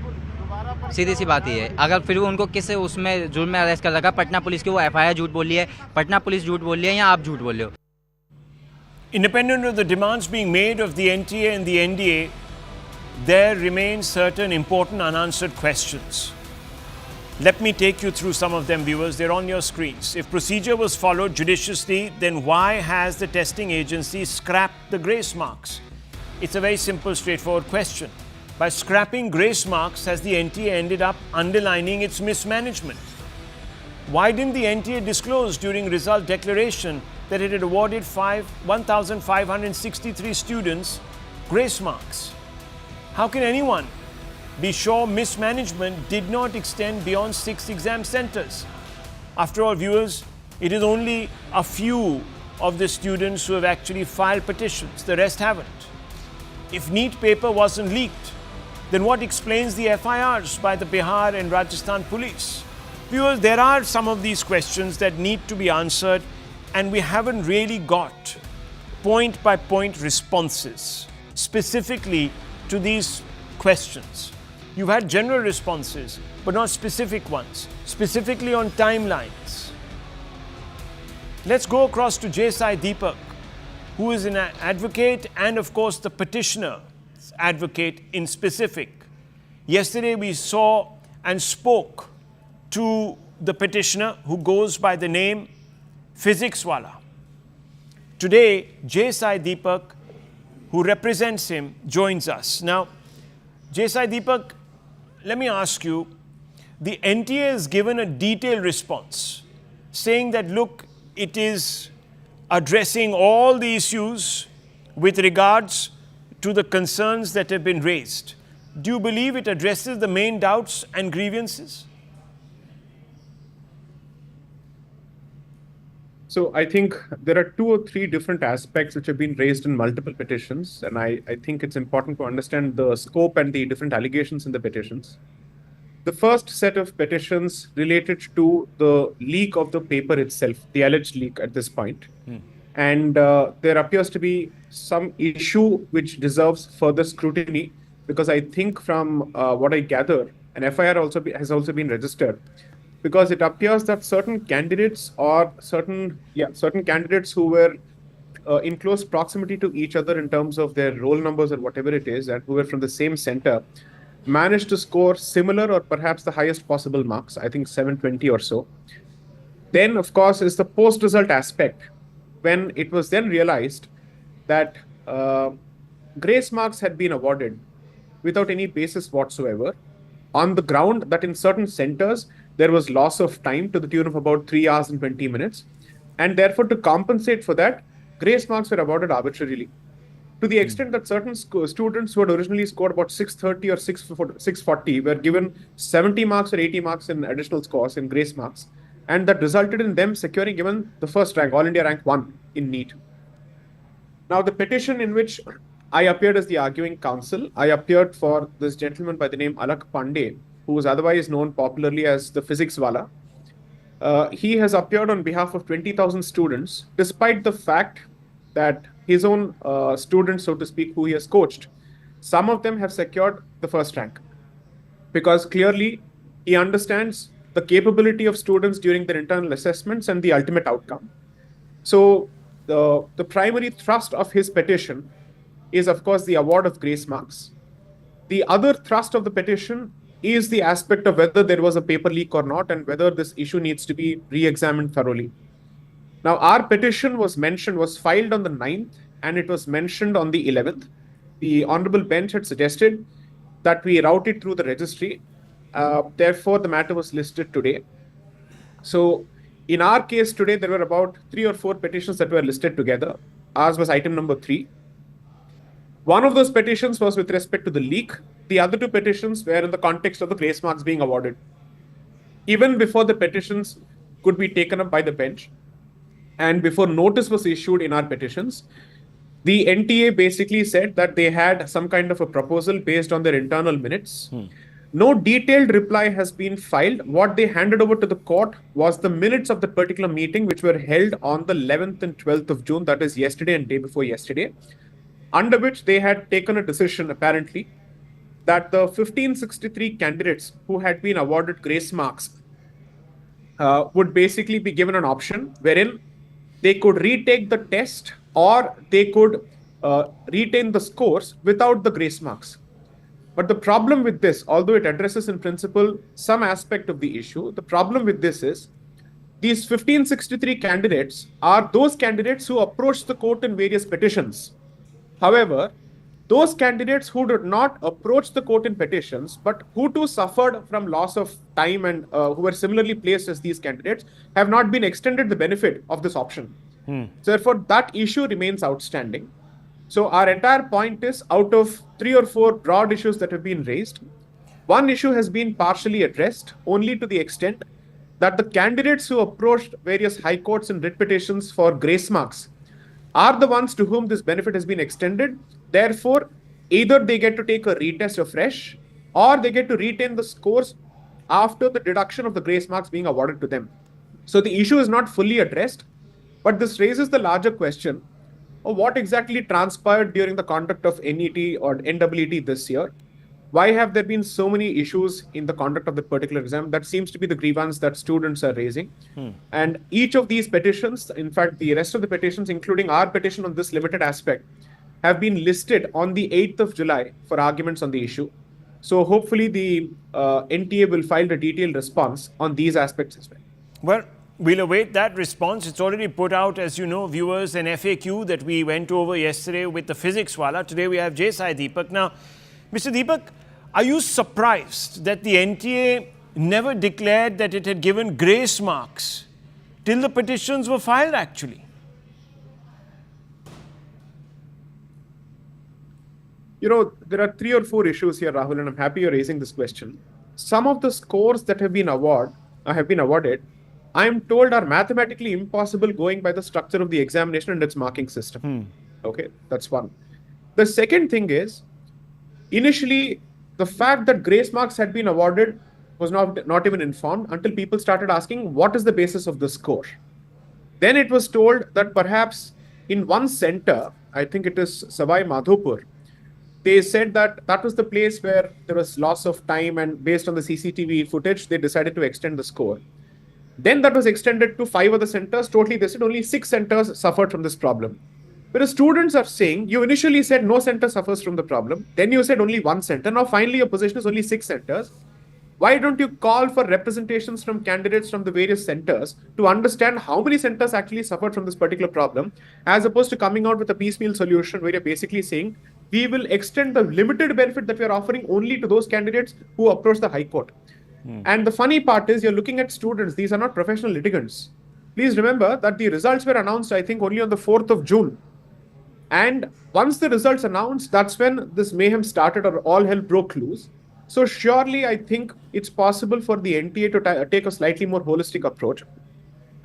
सीधी सी बात ये है। अगर फिर वो उनको किस उसमें जुर्म में अरेस्ट कर रखा, पटना पुलिस की वो एफआईआर झूठ बोली है, पटना पुलिस झूठ बोली है या आप झूठ बोल रहे हो? Independent of the demands being made of the NTA and the NDA, there remain certain important unanswered questions. Let me take you through some of them, viewers. They're on your screens. If procedure was followed judiciously, then why has the testing agency scrapped the grace marks? It's a very simple, straightforward question. By scrapping grace marks, has the NTA ended up underlining its mismanagement? Why didn't the NTA disclose during result declaration that it had awarded 1,563 students grace marks? How can anyone be sure mismanagement did not extend beyond 6 exam centers? After all, viewers, it is only a few of the students who have actually filed petitions. The rest haven't. If NEET paper wasn't leaked, then what explains the FIRs by the Bihar and Rajasthan police? Viewers, there are some of these questions that need to be answered, and we haven't really got point-by-point responses specifically to these questions. You've had general responses, but not specific ones, specifically on timelines. Let's go across to J. Sai Deepak. who is an advocate and, of course, the petitioner's advocate in specific. Yesterday, we saw and spoke to the petitioner who goes by the name Physics Wala. Today, J. Sai Deepak, who represents him, joins us. Now, J. Sai Deepak, let me ask you, the NTA has given a detailed response saying that, look, it is addressing all the issues with regards to the concerns that have been raised. Do you believe it addresses the main doubts and grievances? So I think there are 2 or 3 different aspects which have been raised in multiple petitions, and I think it's important to understand the scope and the different allegations in the petitions. The first set of petitions related to the leak of the paper itself, the alleged leak at this point. And there appears to be some issue which deserves further scrutiny, because I think from what I gather, an FIR has also been registered, because it appears that certain candidates or certain candidates who were in close proximity to each other in terms of their roll numbers or whatever it is, and who were from the same center, managed to score similar or perhaps the highest possible marks, I think 720 or so. Then, of course, is the post-result aspect, when it was then realized that grace marks had been awarded without any basis whatsoever, on the ground that in certain centers, there was loss of time to the tune of about 3 hours and 20 minutes. And therefore, to compensate for that, grace marks were awarded arbitrarily, to the extent that certain students who had originally scored about 630 or 640 were given 70 marks or 80 marks in additional scores in grace marks. And that resulted in them securing even the first rank, All India rank 1 in NEET. Now, the petition in which I appeared as the arguing counsel, I appeared for this gentleman by the name Alak Pandey, who is otherwise known popularly as the Physics Wala. He has appeared on behalf of 20,000 students, despite the fact that his own students, so to speak, who he has coached, some of them have secured the first rank, because clearly he understands the capability of students during their internal assessments and the ultimate outcome. So the primary thrust of his petition is, of course, the award of grace marks. The other thrust of the petition is the aspect of whether there was a paper leak or not, and whether this issue needs to be re-examined thoroughly. Now, our petition was filed on the 9th, and it was mentioned on the 11th. The Honorable Bench had suggested that we route it through the registry. Therefore, the matter was listed today. So, in our case today, there were about 3 or 4 petitions that were listed together. Ours was item number 3. One of those petitions was with respect to the leak. The other 2 petitions were in the context of the grace marks being awarded. Even before the petitions could be taken up by the bench, and before notice was issued in our petitions, the NTA basically said that they had some kind of a proposal based on their internal minutes. No detailed reply has been filed. What they handed over to the court was the minutes of the particular meeting, which were held on the 11th and 12th of June, that is yesterday and day before yesterday, under which they had taken a decision, apparently, that the 1563 candidates who had been awarded grace marks would basically be given an option wherein they could retake the test, or they could retain the scores without the grace marks. But the problem with this, although it addresses in principle some aspect of the issue, the problem with this is these 1563 candidates are those candidates who approached the court in various petitions. However, those candidates who did not approach the court in petitions, but who too suffered from loss of time and who were similarly placed as these candidates, have not been extended the benefit of this option. So therefore, that issue remains outstanding. So our entire point is, out of 3 or 4 broad issues that have been raised, one issue has been partially addressed only to the extent that the candidates who approached various high courts and writ petitions for grace marks are the ones to whom this benefit has been extended. Therefore, either they get to take a retest afresh, or they get to retain the scores after the deduction of the grace marks being awarded to them. So the issue is not fully addressed, but this raises the larger question of what exactly transpired during the conduct of NET or NEET this year. why have there been so many issues in the conduct of the particular exam? That seems to be the grievance that students are raising. And each of these petitions, in fact, the rest of the petitions, including our petition on this limited aspect, have been listed on the 8th of July for arguments on the issue. So hopefully the NTA will file a detailed response on these aspects as well. Well, we'll await that response. It's already put out, as you know, viewers, an FAQ that we went over yesterday with the physics wala. Today we have Sai Deepak. Now, Mr. Deepak, are you surprised that the NTA never declared that it had given grace marks till the petitions were filed, actually? You know, there are 3 or 4 issues here, Rahul, and I'm happy you're raising this question. Some of the scores that have been awarded, I am told are mathematically impossible going by the structure of the examination and its marking system. Okay, that's one. The second thing is, initially, the fact that grace marks had been awarded was not even informed until people started asking, what is the basis of the score? Then it was told that perhaps in one center, I think it is Savai Madhopur, they said that that was the place where there was loss of time, and based on the CCTV footage, they decided to extend the score. Then that was extended to 5 other centers. Totally, they said only 6 centers suffered from this problem. Whereas students are saying, you initially said no center suffers from the problem. Then you said only 1 center. Now finally your position is only 6 centers. Why don't you call for representations from candidates from the various centers to understand how many centers actually suffered from this particular problem, as opposed to coming out with a piecemeal solution where you're basically saying, we will extend the limited benefit that we are offering only to those candidates who approach the High Court. And the funny part is, you're looking at students. These are not professional litigants. Please remember that the results were announced, I think, only on the 4th of June. And once the results announced, that's when this mayhem started, or all hell broke loose. So surely, I think it's possible for the NTA to take a slightly more holistic approach.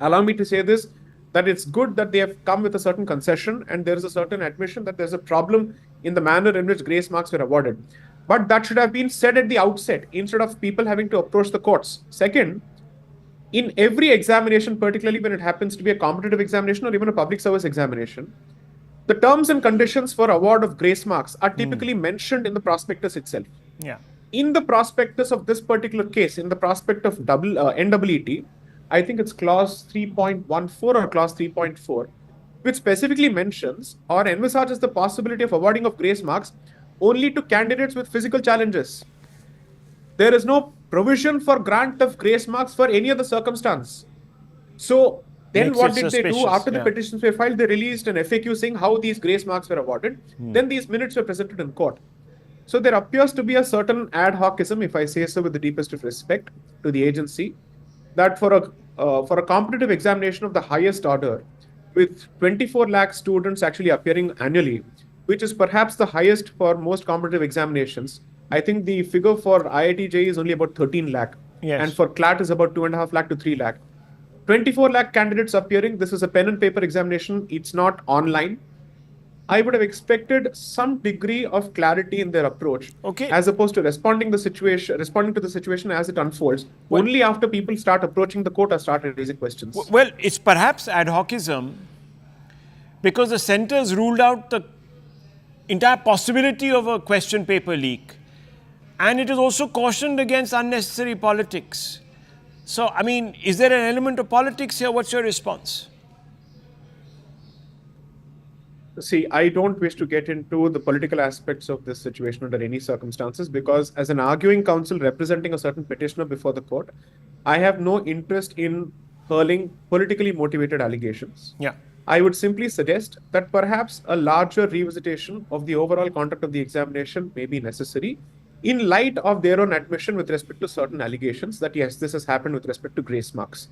Allow me to say this, that it's good that they have come with a certain concession, and there is a certain admission that there's a problem in the manner in which grace marks were awarded. But that should have been said at the outset, instead of people having to approach the courts. Second, in every examination, particularly when it happens to be a competitive examination or even a public service examination, the terms and conditions for award of grace marks are typically mentioned in the prospectus itself. Yeah. In the prospectus of this particular case, in the prospect of NEET, I think it's clause 3.14 or clause 3.4, which specifically mentions or envisages the possibility of awarding of grace marks only to candidates with physical challenges. There is no provision for grant of grace marks for any other circumstance. So then what did they do? After the petitions were filed, they released an FAQ saying how these grace marks were awarded. Then these minutes were presented in court. So there appears to be a certain adhocism, if I say so with the deepest of respect to the agency, that for a competitive examination of the highest order, with 24 lakh students actually appearing annually, which is perhaps the highest for most competitive examinations. I think the figure for IIT JEE is only about 13 lakh. Yes. And for CLAT is about 2.5 lakh to 3 lakh. 24 lakh candidates appearing. This is a pen and paper examination. It's not online. I would have expected some degree of clarity in their approach, as opposed to responding to the situation as it unfolds. Only after people start approaching the court or start raising questions. Well, it's perhaps adhocism because the centers ruled out the entire possibility of a question paper leak. And it is also cautioned against unnecessary politics. So, I mean, is there an element of politics here? What's your response? See, I don't wish to get into the political aspects of this situation under any circumstances, because as an arguing counsel representing a certain petitioner before the court, I have no interest in hurling politically motivated allegations. Yeah. I would simply suggest that perhaps a larger revisitation of the overall conduct of the examination may be necessary in light of their own admission with respect to certain allegations that yes, this has happened with respect to grace marks.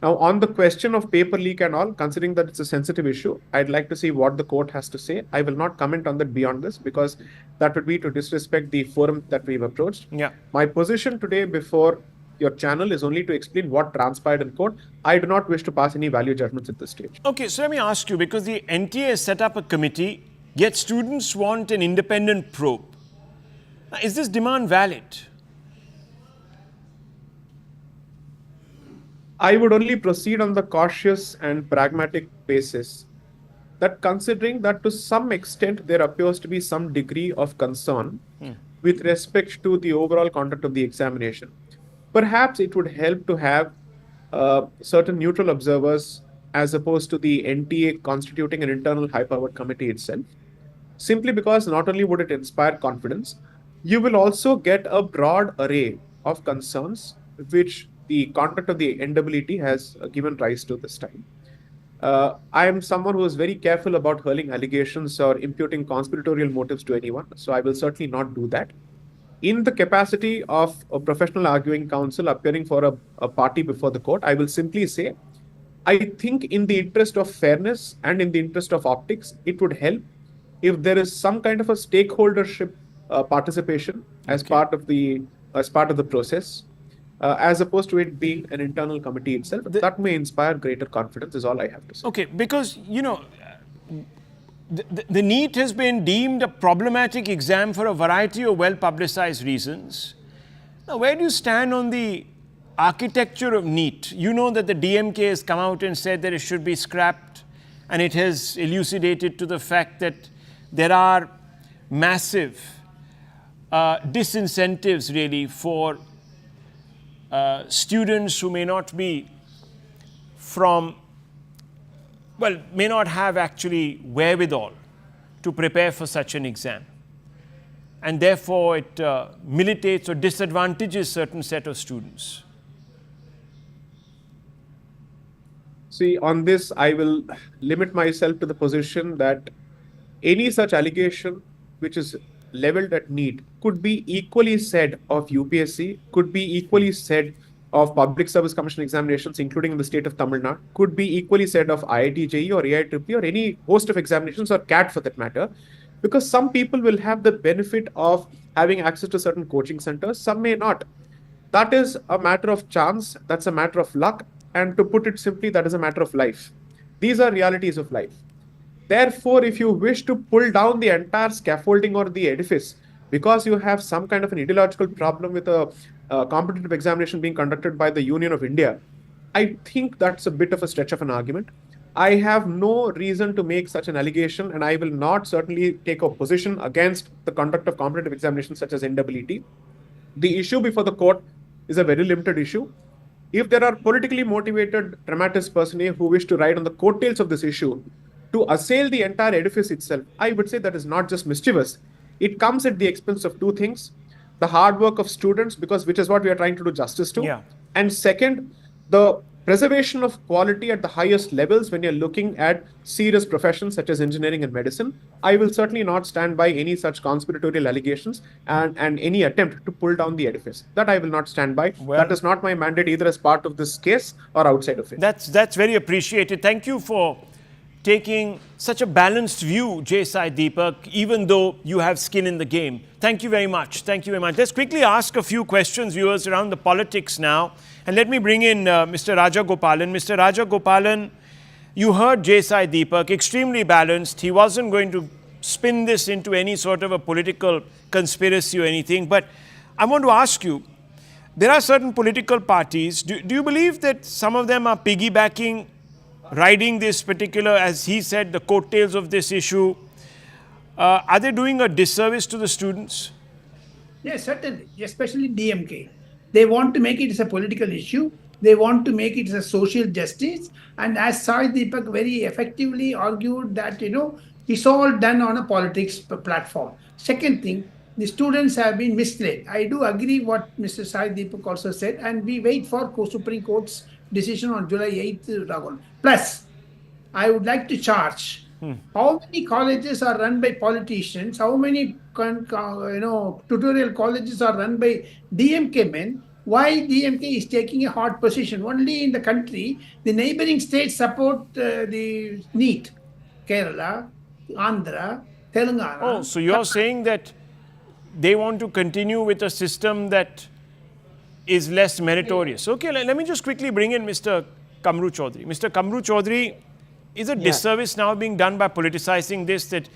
Now, on the question of paper leak and all, considering that it's a sensitive issue, I'd like to see what the court has to say. I will not comment on that beyond this, because that would be to disrespect the forum that we've approached. Yeah. My position today before your channel is only to explain what transpired in court. I do not wish to pass any value judgments at this stage. Okay, so let me ask you, because the NTA has set up a committee, yet students want an independent probe. Now, is this demand valid? I would only proceed on the cautious and pragmatic basis that, considering that to some extent there appears to be some degree of concern with respect to the overall conduct of the examination. Perhaps it would help to have certain neutral observers as opposed to the NTA constituting an internal high-powered committee itself. Simply because not only would it inspire confidence, you will also get a broad array of concerns which the conduct of the NEET has given rise to this time. I am someone who is very careful about hurling allegations or imputing conspiratorial motives to anyone, so I will certainly not do that. In the capacity of a professional arguing counsel appearing for a party before the court, I will simply say, I think in the interest of fairness and in the interest of optics, it would help if there is some kind of a stakeholdership participation as part of the process, as opposed to it being an internal committee itself. That may inspire greater confidence, is all I have to say. Okay, because, you know, the NEET has been deemed a problematic exam for a variety of well-publicized reasons. Now, where do you stand on the architecture of NEET? You know that the DMK has come out and said that it should be scrapped, and it has elucidated to the fact that there are massive disincentives really for students who may not be from, well, may not have actually wherewithal to prepare for such an exam. And therefore, it militates or disadvantages certain set of students. See, on this, I will limit myself to the position that any such allegation which is leveled at NEET could be equally said of UPSC, could be equally said of Public Service Commission examinations, including in the state of Tamil Nadu, could be equally said of IIT JEE or AIEEE or any host of examinations, or CAT for that matter, because some people will have the benefit of having access to certain coaching centers, some may not. That is a matter of chance, that's a matter of luck, and to put it simply, that is a matter of life. These are realities of life. Therefore, if you wish to pull down the entire scaffolding or the edifice because you have some kind of an ideological problem with a competitive examination being conducted by the Union of India, I think that's a bit of a stretch of an argument. I have no reason to make such an allegation, and I will not certainly take a position against the conduct of competitive examinations such as NEET. The issue before the court is a very limited issue. If there are politically motivated dramatist personnel who wish to ride on the coattails of this issue to assail the entire edifice itself, I would say that is not just mischievous. It comes at the expense of two things: the hard work of students, because which is what we are trying to do justice to. Yeah. And second, the preservation of quality at the highest levels when you're looking at serious professions such as engineering and medicine. I will certainly not stand by any such conspiratorial allegations and any attempt to pull down the edifice. That I will not stand by. Well, that is not my mandate either as part of this case or outside of it. That's very appreciated. Thank you for taking such a balanced view, J. Sai Deepak, even though you have skin in the game. Thank you very much. Thank you very much. Let's quickly ask a few questions, viewers, around the politics now. And let me bring in Mr. Raja Gopalan. Mr. Raja Gopalan, you heard J. Sai Deepak, extremely balanced. He wasn't going to spin this into any sort of a political conspiracy or anything. But I want to ask you, there are certain political parties. Do you believe that some of them are piggybacking, riding this particular, as he said, the coattails of this issue? Are they doing a disservice to the students? Yes, certainly, especially DMK. They want to make it as a political issue. They want to make it as a social justice. And as Sai Deepak very effectively argued that, it's all done on a politics platform. Second thing, the students have been misled. I do agree what Mr. Sai Deepak also said, and we wait for Supreme Court's decision on July 8th, Rahul. Plus, I would like to charge how many colleges are run by politicians, how many tutorial colleges are run by DMK men, why DMK is taking a hard position. Only in the country, the neighboring states support the NEET. Kerala, Andhra, Telangana. Oh, so you're saying that they want to continue with a system that is less meritorious. Okay, let me just quickly bring in Mr. Kamru Chaudhary. Mr. Kamru Chaudhary, is a disservice now being done by politicizing this, that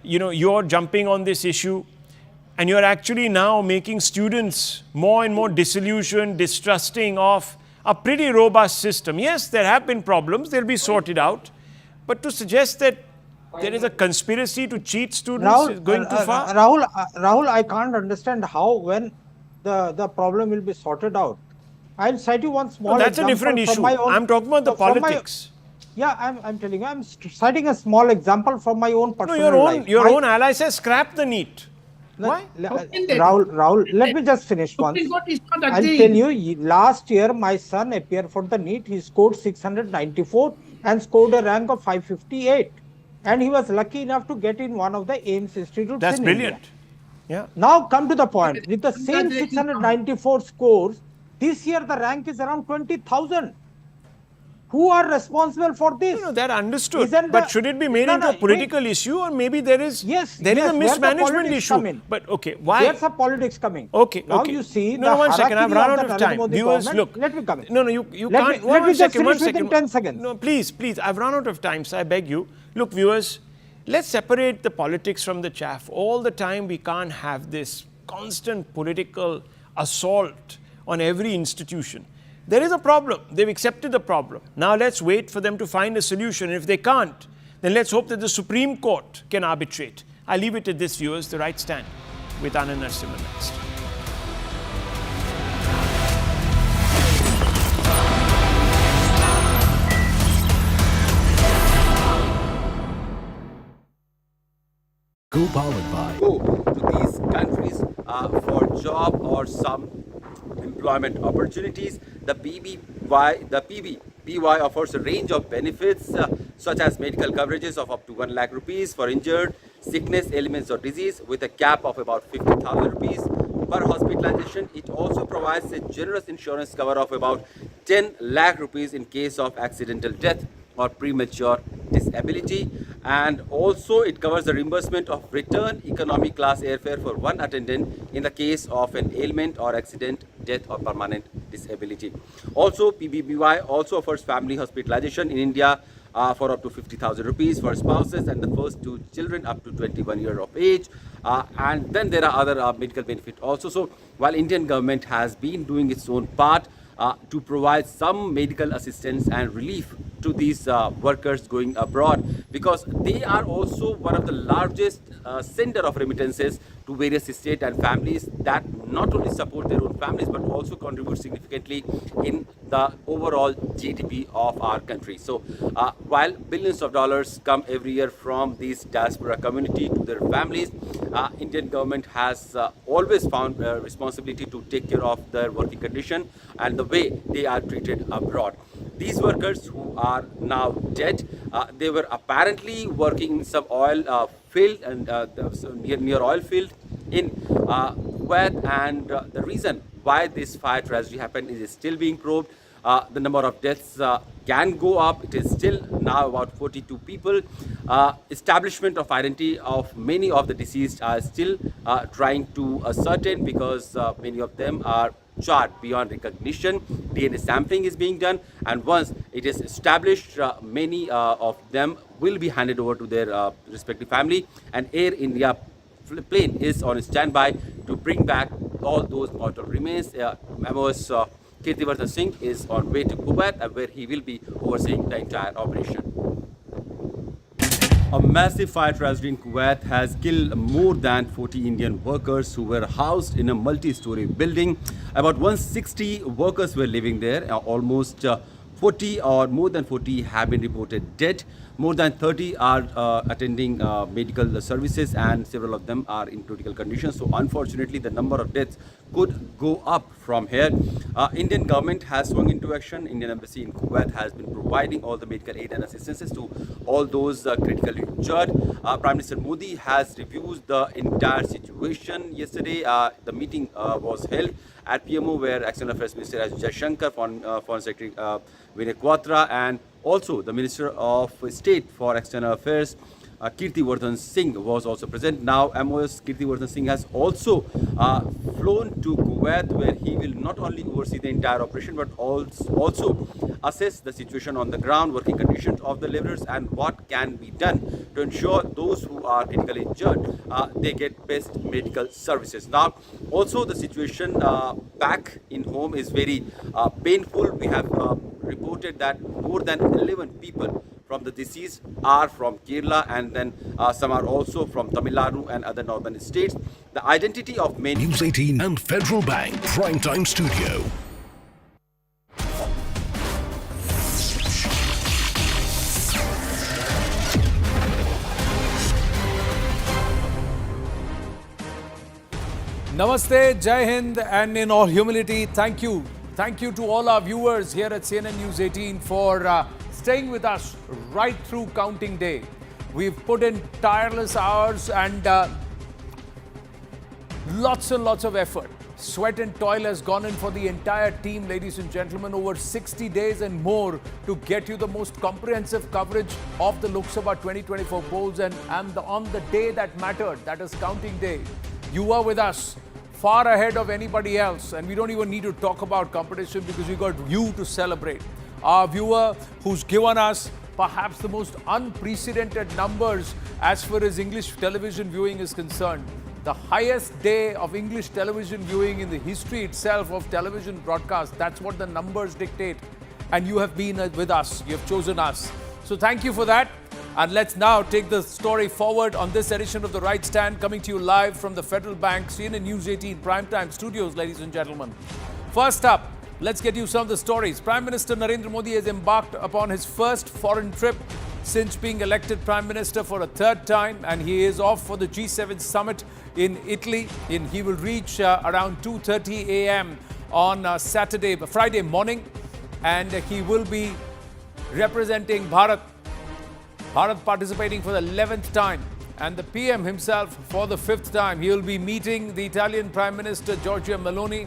you're jumping on this issue and you're actually now making students more and more disillusioned, distrusting of a pretty robust system? Yes, there have been problems, they'll be sorted out. But to suggest that there is a conspiracy to cheat students is going too far? Rahul, I can't understand how when the problem will be sorted out. I'll cite you one small That's a example different from issue. my own. I'm talking about the politics. I'm telling you, I'm citing a small example from my own personal life. Your own ally says scrap the NEET. Why? Rahul, let me just finish once. I'll tell you, last year my son appeared for the NEET. He scored 694 and scored a rank of 558. And he was lucky enough to get in one of the AIMS institutes. That's in brilliant. India. Yeah. Now come to the point. With the same 694 scores, this year the rank is around 20,000. Who are responsible for this? No, that understood. But should it be made into a political issue, or maybe there is a mismanagement issue? But okay, why? There's a politics coming. Okay, now you see. No, 1 second. I've run out of time. Viewers, look. Let me come in. No, you can't. Let me just finish within 10 seconds. No, please. I've run out of time, so I beg you. Look, viewers, let's separate the politics from the chaff. All the time, we can't have this constant political assault on every institution. There is a problem. They've accepted the problem. Now let's wait for them to find a solution. If they can't, then let's hope that the Supreme Court can arbitrate. I leave it to this, viewers. The Right Stand with Anand Narasimhan next. Go to these countries for job or some employment opportunities. The PBY offers a range of benefits such as medical coverages of up to 1 lakh rupees for injured, sickness, ailments or disease with a cap of about 50,000 rupees per hospitalization. It also provides a generous insurance cover of about 10 lakh rupees in case of accidental death or premature disability, and also it covers the reimbursement of return economy class airfare for one attendant in the case of an ailment or accident, death or permanent disability. Also, PBBY also offers family hospitalization in India for up to 50,000 rupees for spouses and the first 2 children up to 21 years of age, and then there are other medical benefits also. So while Indian government has been doing its own part to provide some medical assistance and relief to these workers going abroad, because they are also one of the largest sender of remittances to various states and families that not only support their own families but also contribute significantly in the overall GDP of our country. So while billions of dollars come every year from these diaspora community to their families, Indian government has always found responsibility to take care of their working condition and the way they are treated abroad. These workers who are now dead, they were apparently working in some oil field and near oil field in Kuwait, and the reason why this fire tragedy happened is still being probed. The number of deaths can go up. It is still now about 42 people. Establishment of identity of many of the deceased are still trying to ascertain, because many of them are charred beyond recognition. DNA sampling is being done, and once it is established, many of them will be handed over to their respective family, and Air India plane is on standby to bring back all those mortal remains. MOS Kirtivartan Singh is on way to Kuwait, where he will be overseeing the entire operation. A massive fire tragedy in Kuwait has killed more than 40 Indian workers who were housed in a multi-story building. About 160 workers were living there. Almost 40 or more than 40 have been reported dead. More than 30 are attending medical services, and several of them are in critical condition. So unfortunately, the number of deaths could go up from here. Indian government has swung into action. Indian embassy in Kuwait has been providing all the medical aid and assistances to all those critically injured. Prime Minister Modi has reviewed the entire situation. Yesterday, the meeting was held at PMO, where External Affairs Minister S. Jaishankar, Foreign Secretary Vinay Quatra, and also the Minister of State for External Affairs Kirtivartan Singh was also present. Now MOS Kirtivartan Singh has also flown to Kuwait, where he will not only oversee the entire operation but also assess the situation on the ground, working conditions of the laborers, and what can be done to ensure those who are critically injured they get best medical services. Now also the situation back in home is very painful. We have reported that more than 11 people from the deceased are from Kerala, and then some are also from Tamil Nadu and other northern states. The identity of many News18 and Federal Bank Primetime Studio. Namaste, Jai Hind, and in all humility, thank you. Thank you to all our viewers here at CNN News 18 for staying with us right through counting day. We've put in tireless hours and lots and lots of effort. Sweat and toil has gone in for the entire team, ladies and gentlemen, over 60 days and more to get you the most comprehensive coverage of the Lok Sabha 2024 polls, and on the day that mattered, that is counting day. You are with us far ahead of anybody else, and we don't even need to talk about competition because we got you to celebrate. Our viewer who's given us perhaps the most unprecedented numbers as far as English television viewing is concerned. The highest day of English television viewing in the history itself of television broadcast. That's what the numbers dictate. And you have been with us. You have chosen us. So thank you for that. And let's now take the story forward on this edition of The Right Stand, coming to you live from the Federal Bank CNN News 18 Primetime Studios, ladies and gentlemen. First up, let's get you some of the stories. Prime Minister Narendra Modi has embarked upon his first foreign trip since being elected Prime Minister for a third time, and he is off for the G7 summit in Italy. He will reach around 2:30 a.m. on Friday morning, and he will be representing Bharat participating for the 11th time, and the PM himself for the 5th time. He will be meeting the Italian Prime Minister Giorgia Meloni,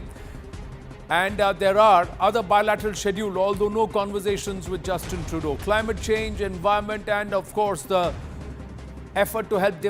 and there are other bilateral scheduled, although no conversations with Justin Trudeau. Climate change, environment, and of course the effort to help